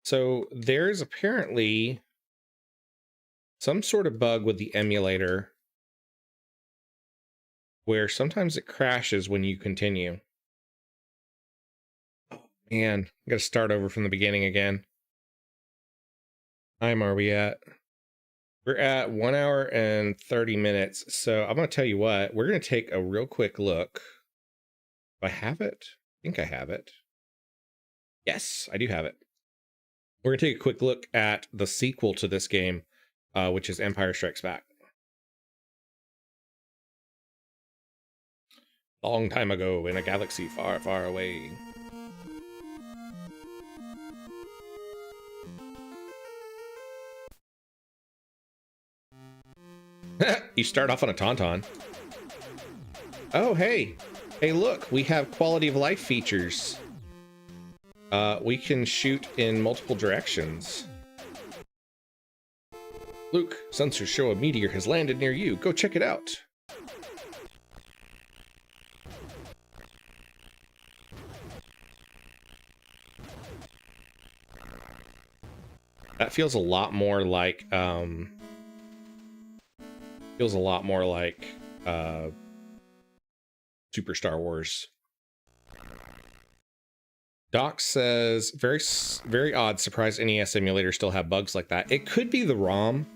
So there's apparently some sort of bug with the emulator where sometimes it crashes when you continue. Oh, man. I gotta start over from the beginning again. Time are we at? We're at 1 hour and 30 minutes. So I'm going to tell you what, we're going to take a real quick look. Do I have it? I think I have it. Yes, I do have it. We're going to take a quick look at the sequel to this game, which is Empire Strikes Back. Long time ago in a galaxy far, far away. You start off on a tauntaun. Oh, hey. Hey, look, we have quality of life features. We can shoot in multiple directions. Luke, sensors show a meteor has landed near you. Go check it out. That feels a lot more like, Super Star Wars. Doc says, very odd, surprised NES emulators still have bugs like that. It could be the ROM.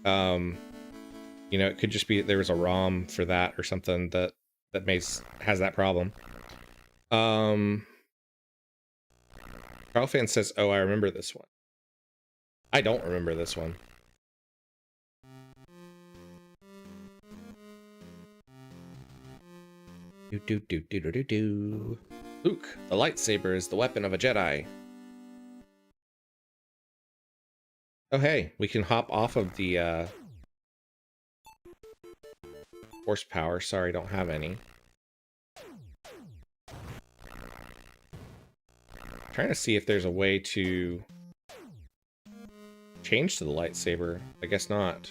You know, it could just be there was a ROM for that or something that has that problem. Carl Fan says, oh, I remember this one. I don't remember this one. Do. Luke, the lightsaber is the weapon of a Jedi. Oh, hey, we can hop off of the, horsepower. Sorry, don't have any. Trying to see if there's a way to change to the lightsaber. I guess not.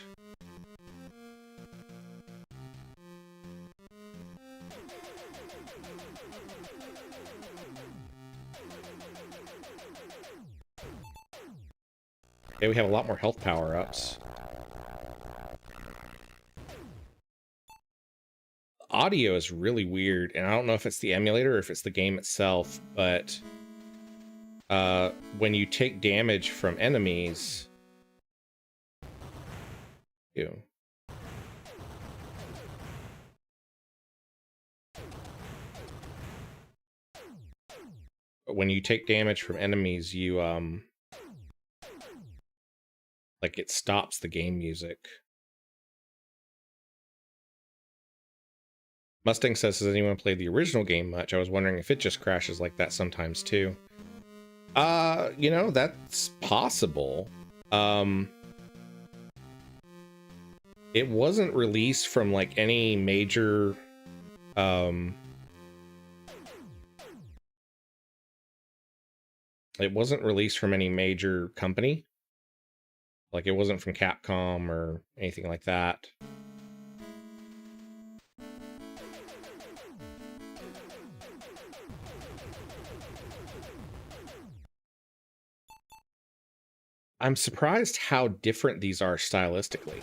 Okay, we have a lot more health power-ups. Audio is really weird, and I don't know if it's the emulator or if it's the game itself, but when you take damage from enemies... Ew. When you take damage from enemies, you, like, it stops the game music. Mustang says, has anyone played the original game much? I was wondering if it just crashes like that sometimes, too. You know, that's possible. It wasn't released from, like, any major, it wasn't released from any major company. Like, it wasn't from Capcom or anything like that. I'm surprised how different these are stylistically.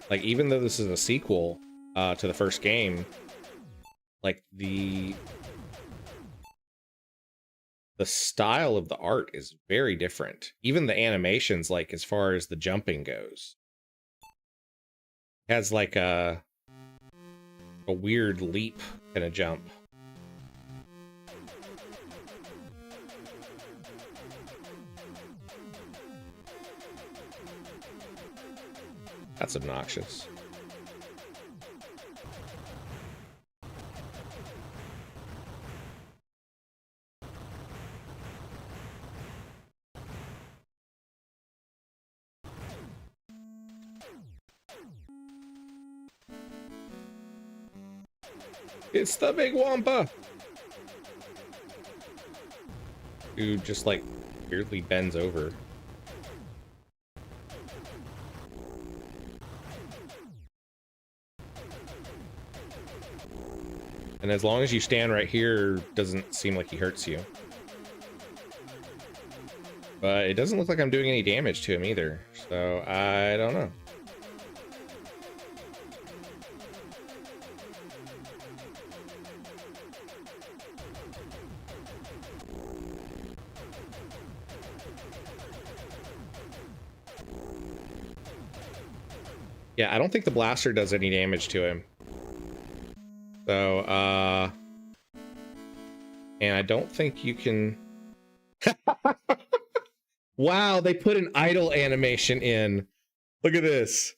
Like, even though this is a sequel to the first game, like, the style of the art is very different. Even the animations, like, as far as the jumping goes, has like a weird leap kind of jump. That's obnoxious. It's the big Wampa! Who just, like, weirdly bends over. And as long as you stand right here, doesn't seem like he hurts you. But it doesn't look like I'm doing any damage to him either, so I don't know. Yeah, I don't think the blaster does any damage to him. So, And I don't think you can... Wow, they put an idle animation in. Look at this.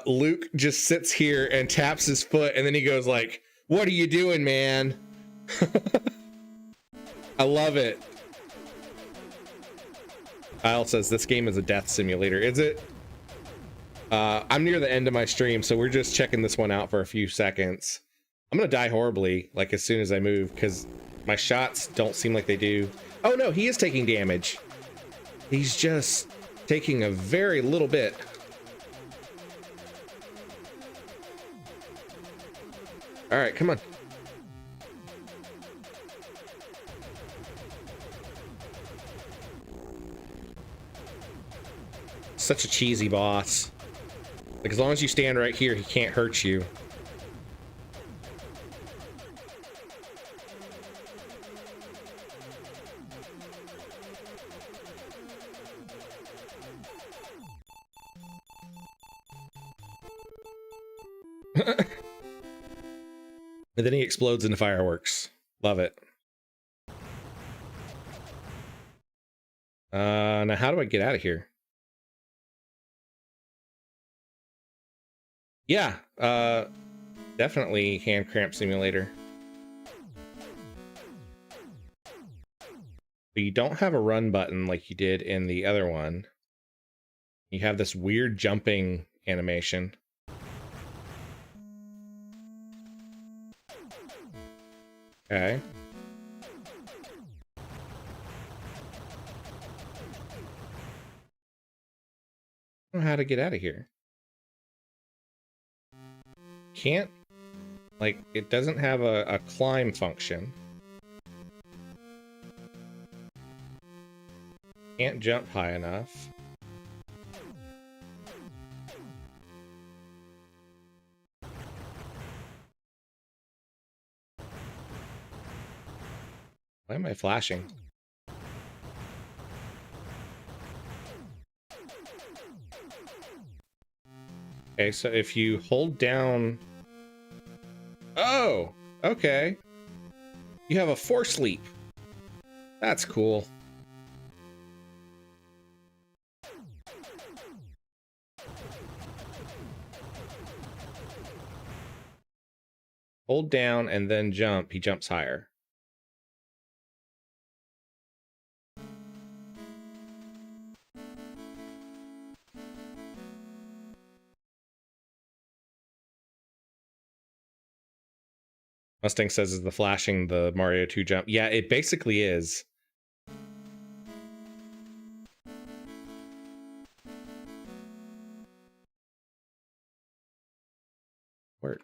Luke just sits here and taps his foot, and then he goes like, "What are you doing, man?" I love it. Kyle says this game is a death simulator. Is it? I'm near the end of my stream, so we're just checking this one out for a few seconds. I'm gonna die horribly, like as soon as I move, because my shots don't seem like they do. Oh no, he is taking damage. He's just taking a very little bit. All right, come on. Such a cheesy boss. Like, as long as you stand right here, he can't hurt you. And then he explodes into fireworks. Love it. Now how do I get out of here? Yeah, definitely hand cramp simulator. But you don't have a run button like you did in the other one. You have this weird jumping animation. Okay. I don't know how to get out of here. Can't, like, it doesn't have a climb function. Can't jump high enough. Why am I flashing? Okay, so if you hold down... Oh, okay. You have a force leap. That's cool. Hold down and then jump. He jumps higher. Mustang says, is the flashing the Mario 2 jump? Yeah, it basically is. Work.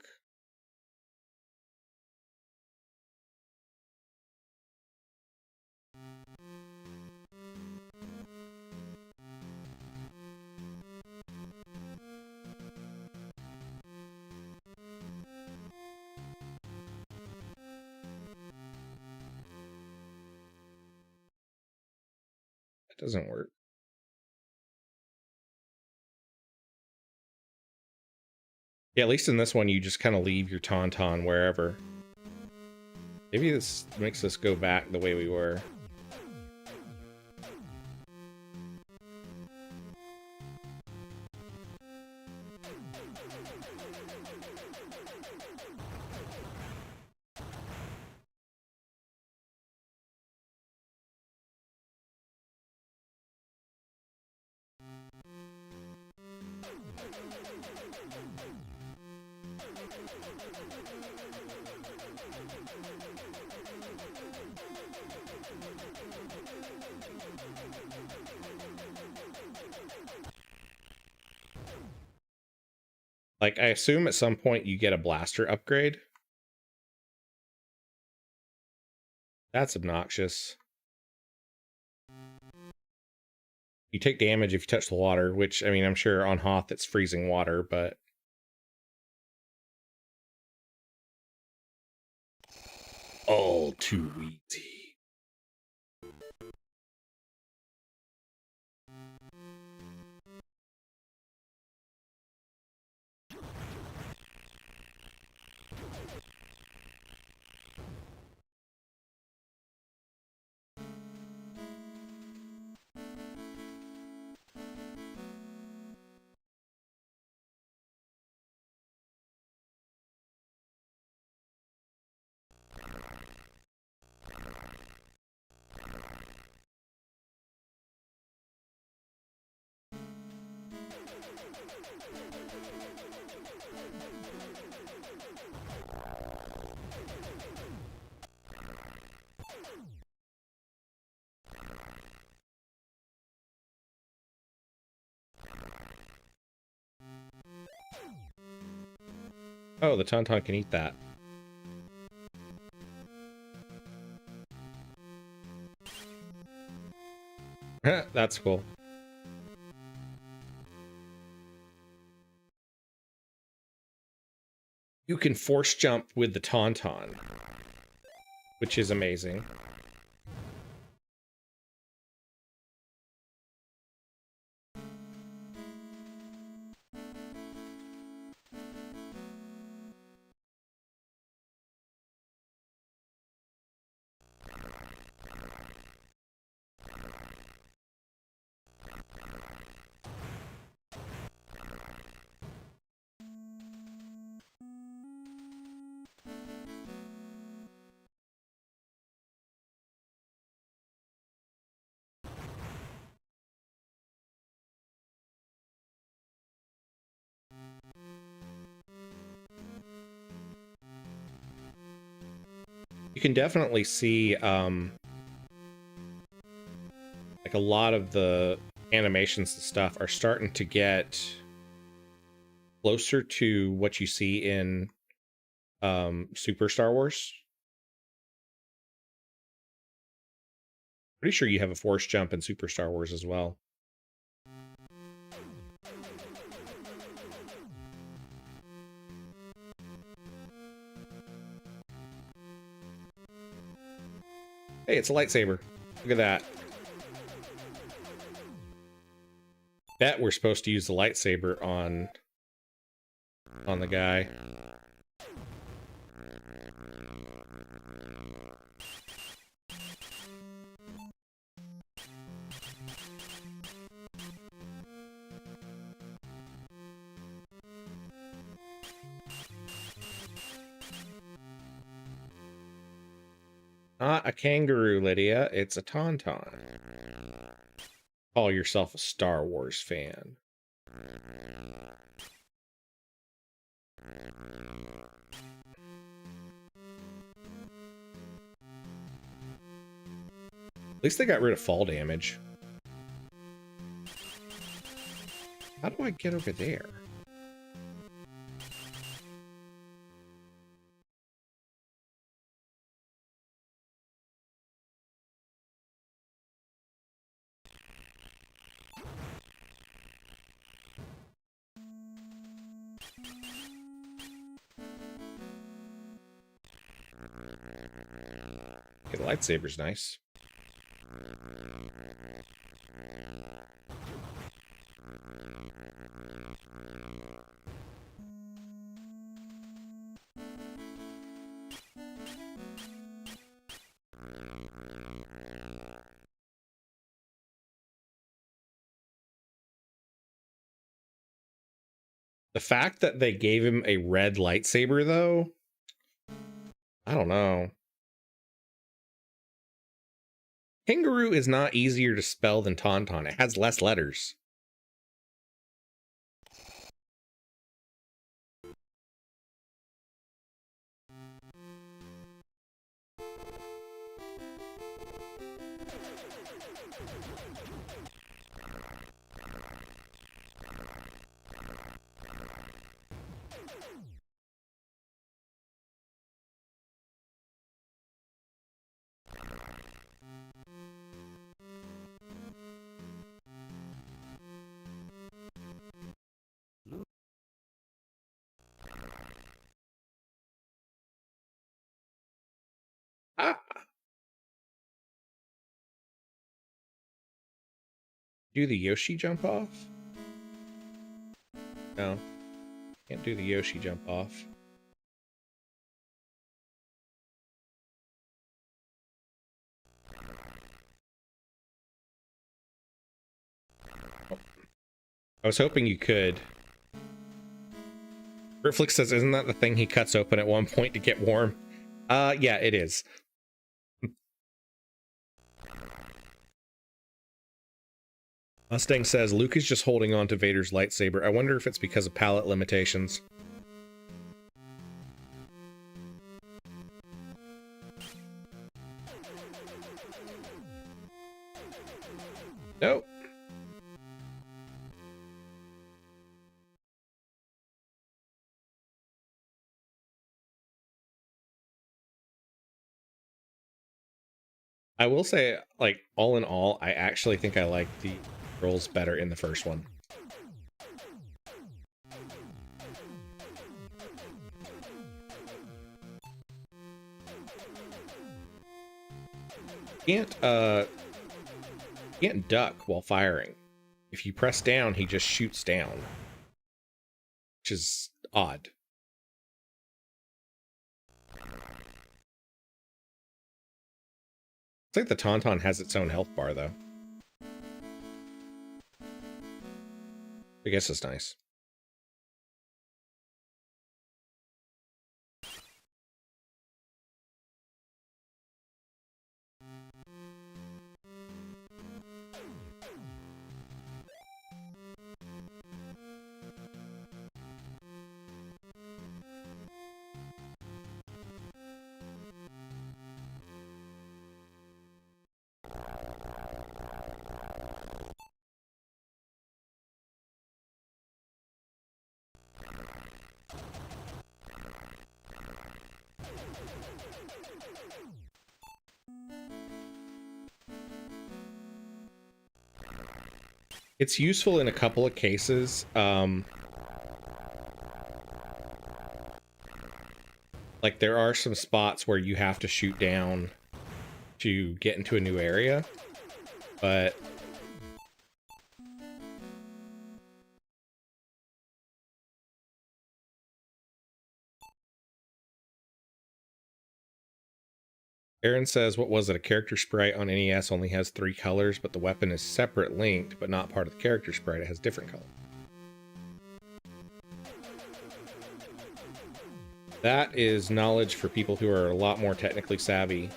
It doesn't work. Yeah, at least in this one, you just kind of leave your Tauntaun wherever. Maybe this makes us go back the way we were. Like, I assume at some point you get a blaster upgrade. That's obnoxious. You take damage if you touch the water, which, I mean, I'm sure on Hoth it's freezing water, but... all too easy. Oh, the Tauntaun can eat that. That's cool. You can force jump with the Tauntaun, which is amazing. You can definitely see like a lot of the animations and stuff are starting to get closer to what you see in Super Star Wars. Pretty sure you have a force jump in Super Star Wars as well. Hey, it's a lightsaber. Look at that. Bet we're supposed to use the lightsaber on the guy. Not a kangaroo, Lydia. It's a tauntaun. Call yourself a Star Wars fan. At least they got rid of fall damage. How do I get over there? Okay, the lightsaber's nice. The fact that they gave him a red lightsaber, though, I don't know. Kangaroo is not easier to spell than tauntaun. It has less letters. Ah! Do the Yoshi jump off? No. Can't do the Yoshi jump off. Oh. I was hoping you could. Rifflix says, isn't that the thing he cuts open at one point to get warm? Yeah, it is. Mustang says Luke is just holding on to Vader's lightsaber. I wonder if it's because of palette limitations. Nope. I will say, like, all in all, I actually think I like the controls better in the first one. You can't duck while firing. If you press down, he just shoots down, which is odd. It's like the Tauntaun has its own health bar, though. I guess it's nice. It's useful in a couple of cases. Like there are some spots where you have to shoot down to get into a new area, but Aaron says, what was it? A character sprite on NES only has 3 colors, but the weapon is separate linked, but not part of the character sprite. It has different colors. That is knowledge for people who are a lot more technically savvy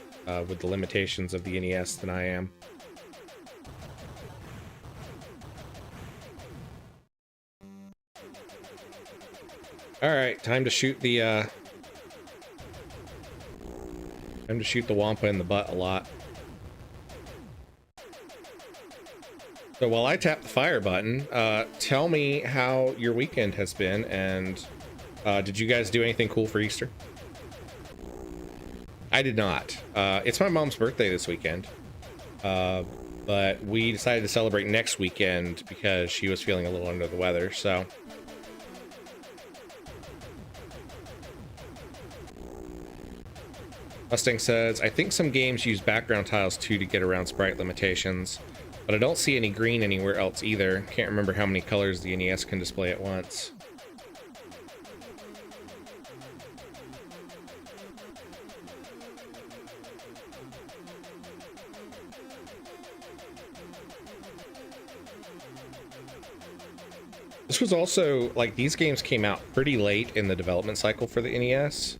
with the limitations of the NES than I am. All right, time to shoot the Wampa in the butt a lot. So while I tap the fire button, tell me how your weekend has been, and did you guys do anything cool for Easter? I did not. It's my mom's birthday this weekend, but we decided to celebrate next weekend because she was feeling a little under the weather, so... Mustang says, I think some games use background tiles too to get around sprite limitations, but I don't see any green anywhere else either. Can't remember how many colors the NES can display at once. This was also, like, these games came out pretty late in the development cycle for the NES.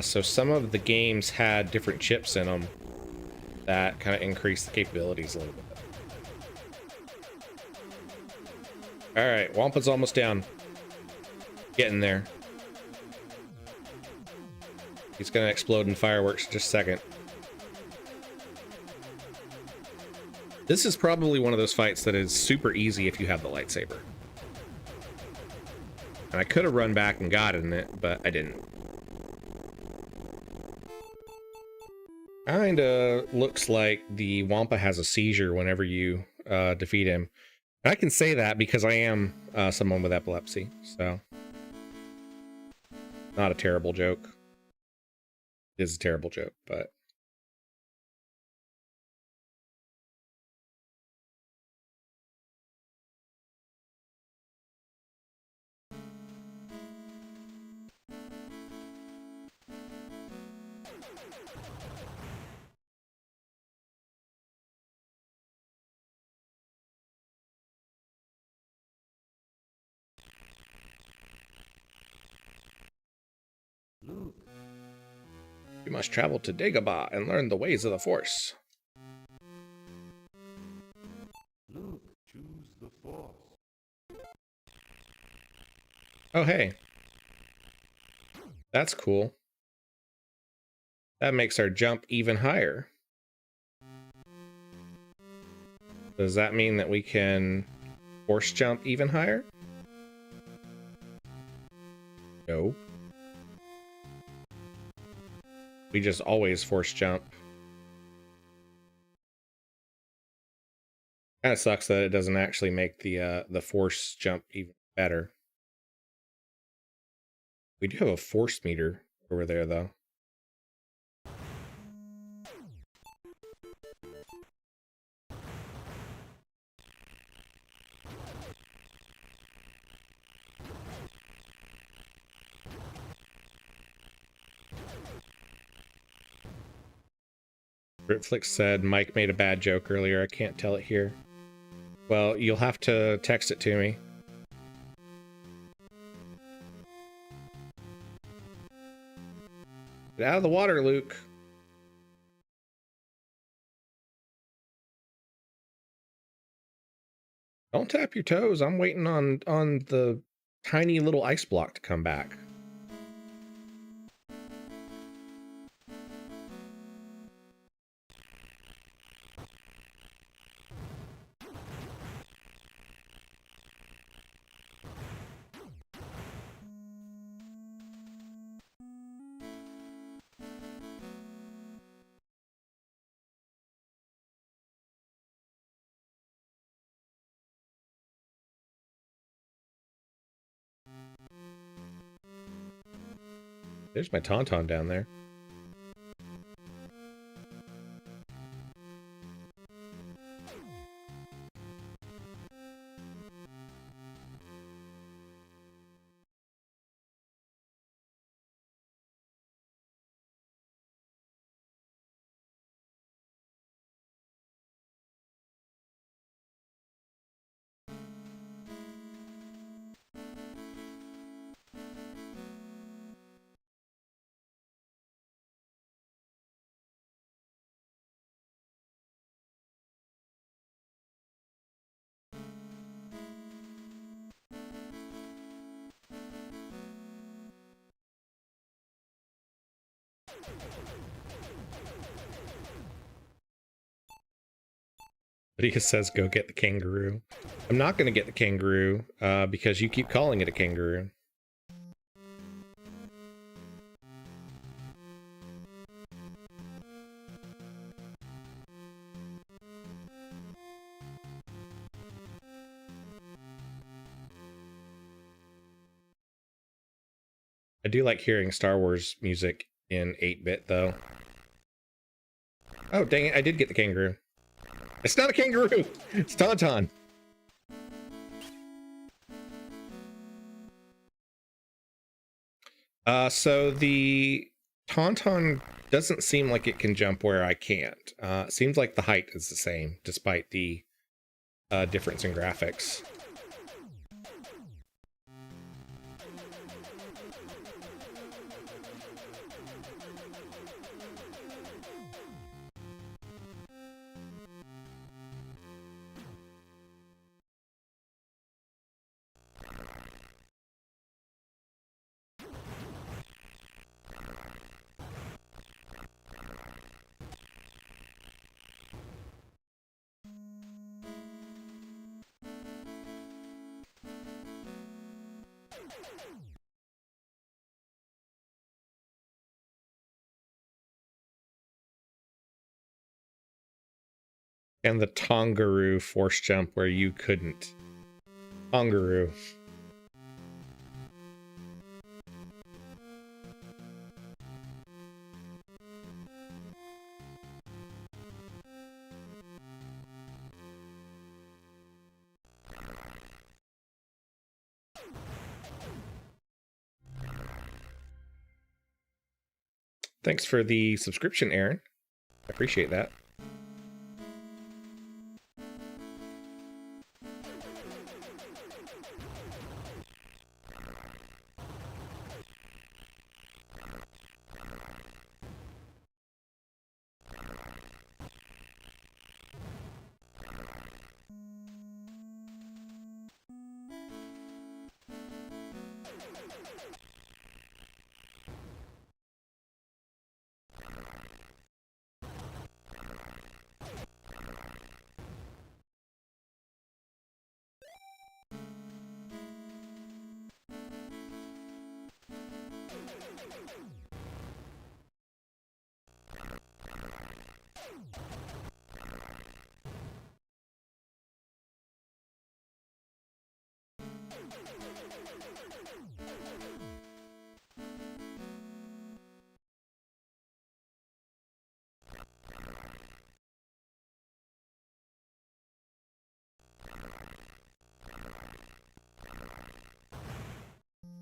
So some of the games had different chips in them that kind of increased the capabilities a little bit. All right, Wampa's almost down. Getting there. He's gonna explode in fireworks in just a second. This is probably one of those fights that is super easy if you have the lightsaber. And I could have run back and gotten it, but I didn't. Kinda looks like the Wampa has a seizure whenever you defeat him. And I can say that because I am someone with epilepsy, so... Not a terrible joke. It is a terrible joke, but... You must travel to Dagobah and learn the ways of the Force. Luke, Oh, hey. That's cool. That makes our jump even higher. Does that mean that we can force jump even higher? No. We just always force jump. Kind of sucks that it doesn't actually make the force jump even better. We do have a force meter over there, though. Britflix said Mike made a bad joke earlier. I can't tell it here. Well, you'll have to text it to me. Get out of the water, Luke. Don't tap your toes. I'm waiting on the tiny little ice block to come back. There's my Tauntaun down there. But he says go get the kangaroo. I'm not going to get the kangaroo because you keep calling it a kangaroo. I do like hearing Star Wars music in 8-bit, though. Oh, dang it, I did get the kangaroo. It's not a kangaroo! It's Tauntaun! So the Tauntaun doesn't seem like it can jump where I can't. It seems like the height is the same, despite the difference in graphics. And the Tongaroo force jump where you couldn't. Tongaroo. Thanks for the subscription, Aaron. I appreciate that.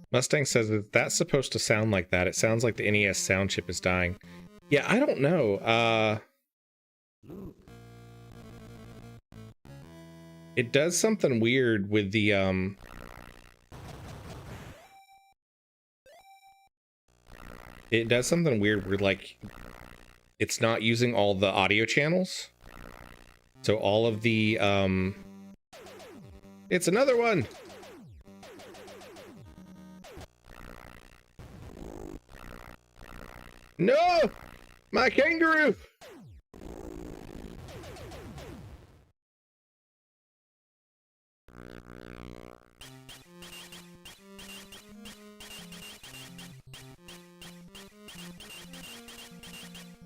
Mustang says that that's supposed to sound like that. It sounds like the NES sound chip is dying. Yeah, I don't know. It does something weird with the it does something weird where like it's not using all the audio channels. So all of the it's another one. No! My kangaroo!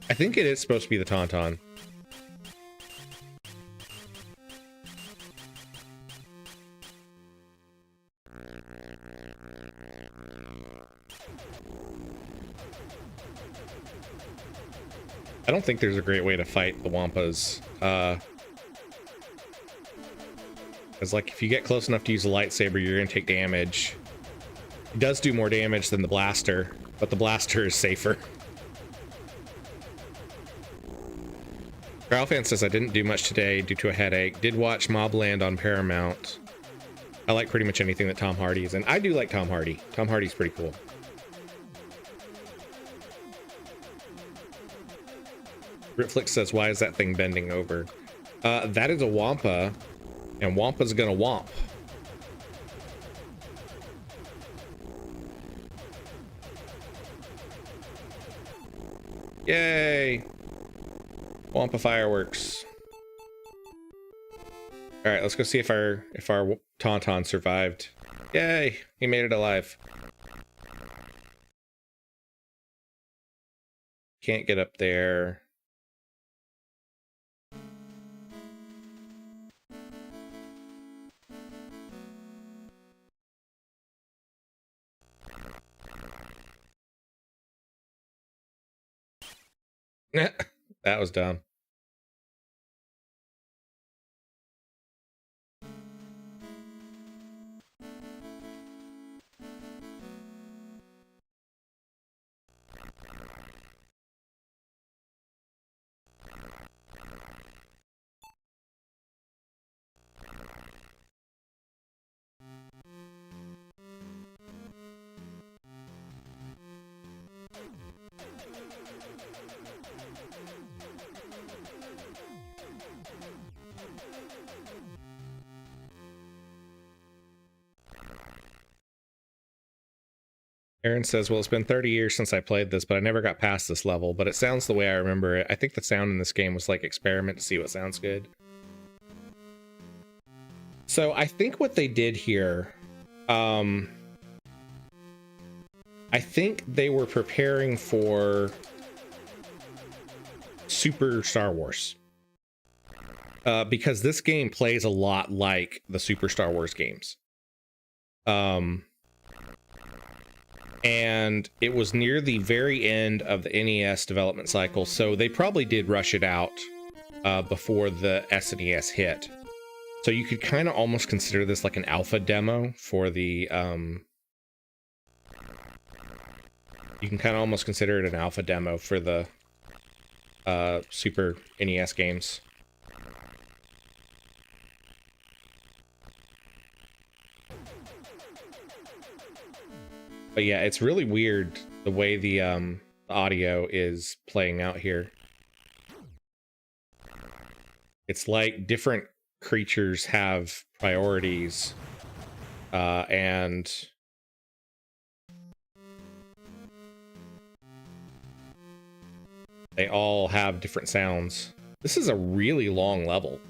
I think it is supposed to be the Tauntaun. I don't think there's a great way to fight the Wampas. Because, like, if you get close enough to use a lightsaber, you're going to take damage. It does do more damage than the blaster, but the blaster is safer. Ralphan says, I didn't do much today due to a headache. Did watch Mobland on Paramount. I like pretty much anything that Tom Hardy is in. I do like Tom Hardy. Tom Hardy's pretty cool. Ritflix says, why is that thing bending over? That is a Wampa, and Wampa's gonna womp. Yay! Wampa fireworks. All right, let's go see if our Tauntaun survived. Yay! He made it alive. Can't get up there. That was dumb. Aaron says, well, it's been 30 years since I played this, but I never got past this level, but it sounds the way I remember it. I think the sound in this game was like experiment to see what sounds good. So I think what they did here, I think they were preparing for Super Star Wars. Because this game plays a lot like the Super Star Wars games. And it was near the very end of the NES development cycle, so they probably did rush it out before the SNES hit. So you could kind of almost consider this like an alpha demo for the... you can kind of almost consider it an alpha demo for the Super NES games. But yeah, it's really weird the way the audio is playing out here. It's like different creatures have priorities, and they all have different sounds. This is a really long level.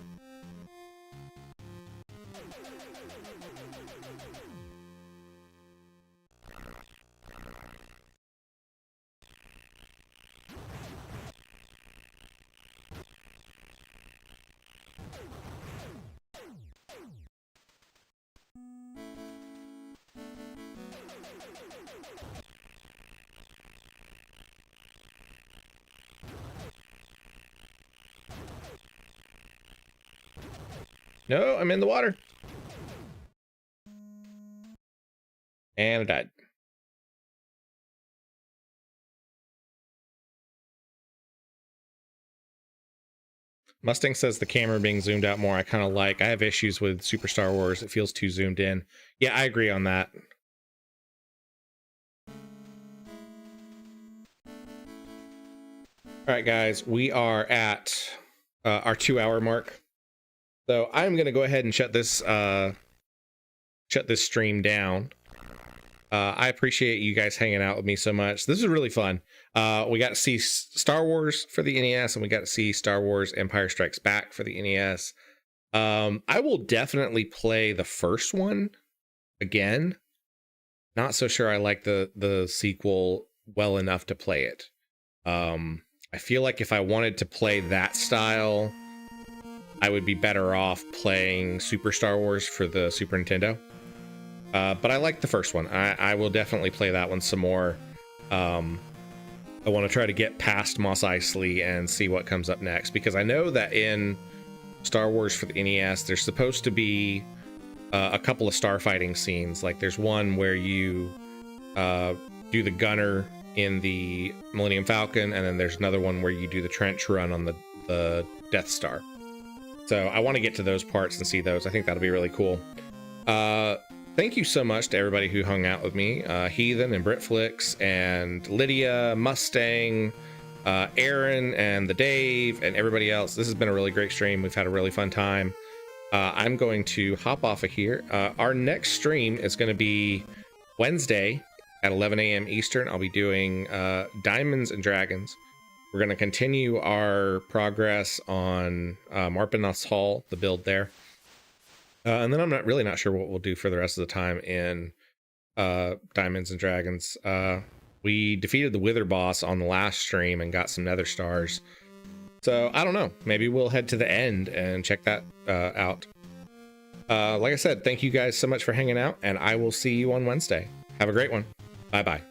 No, I'm in the water. And I died. Mustang says the camera being zoomed out more I kind of like. I have issues with Super Star Wars. It feels too zoomed in. Yeah, I agree on that. All right, guys, we are at our 2-hour mark. So I'm going to go ahead and shut this stream down. I appreciate you guys hanging out with me so much. This is really fun. We got to see Star Wars for the NES, and we got to see Star Wars Empire Strikes Back for the NES. I will definitely play the first one again. Not so sure I like the sequel well enough to play it. I feel like if I wanted to play that style, I would be better off playing Super Star Wars for the Super Nintendo. But I like the first one. I will definitely play that one some more. I want to try to get past Mos Eisley and see what comes up next, because I know that in Star Wars for the NES, there's supposed to be a couple of starfighting scenes. Like there's one where you do the gunner in the Millennium Falcon, and then there's another one where you do the trench run on the Death Star. So I want to get to those parts and see those. I think that'll be really cool. Thank you so much to everybody who hung out with me. Heathen and Britflix and Lydia, Mustang, Aaron and the Dave and everybody else. This has been a really great stream. We've had a really fun time. I'm going to hop off of here. Our next stream is going to be Wednesday at 11 a.m. Eastern. I'll be doing Diamonds and Dragons. We're going to continue our progress on Marpenoth's Hall, the build there. And then I'm not sure what we'll do for the rest of the time in Diamonds and Dragons. We defeated the Wither boss on the last stream and got some Nether stars. So I don't know. Maybe we'll head to the end and check that out. Like I said, thank you guys so much for hanging out, and I will see you on Wednesday. Have a great one. Bye-bye.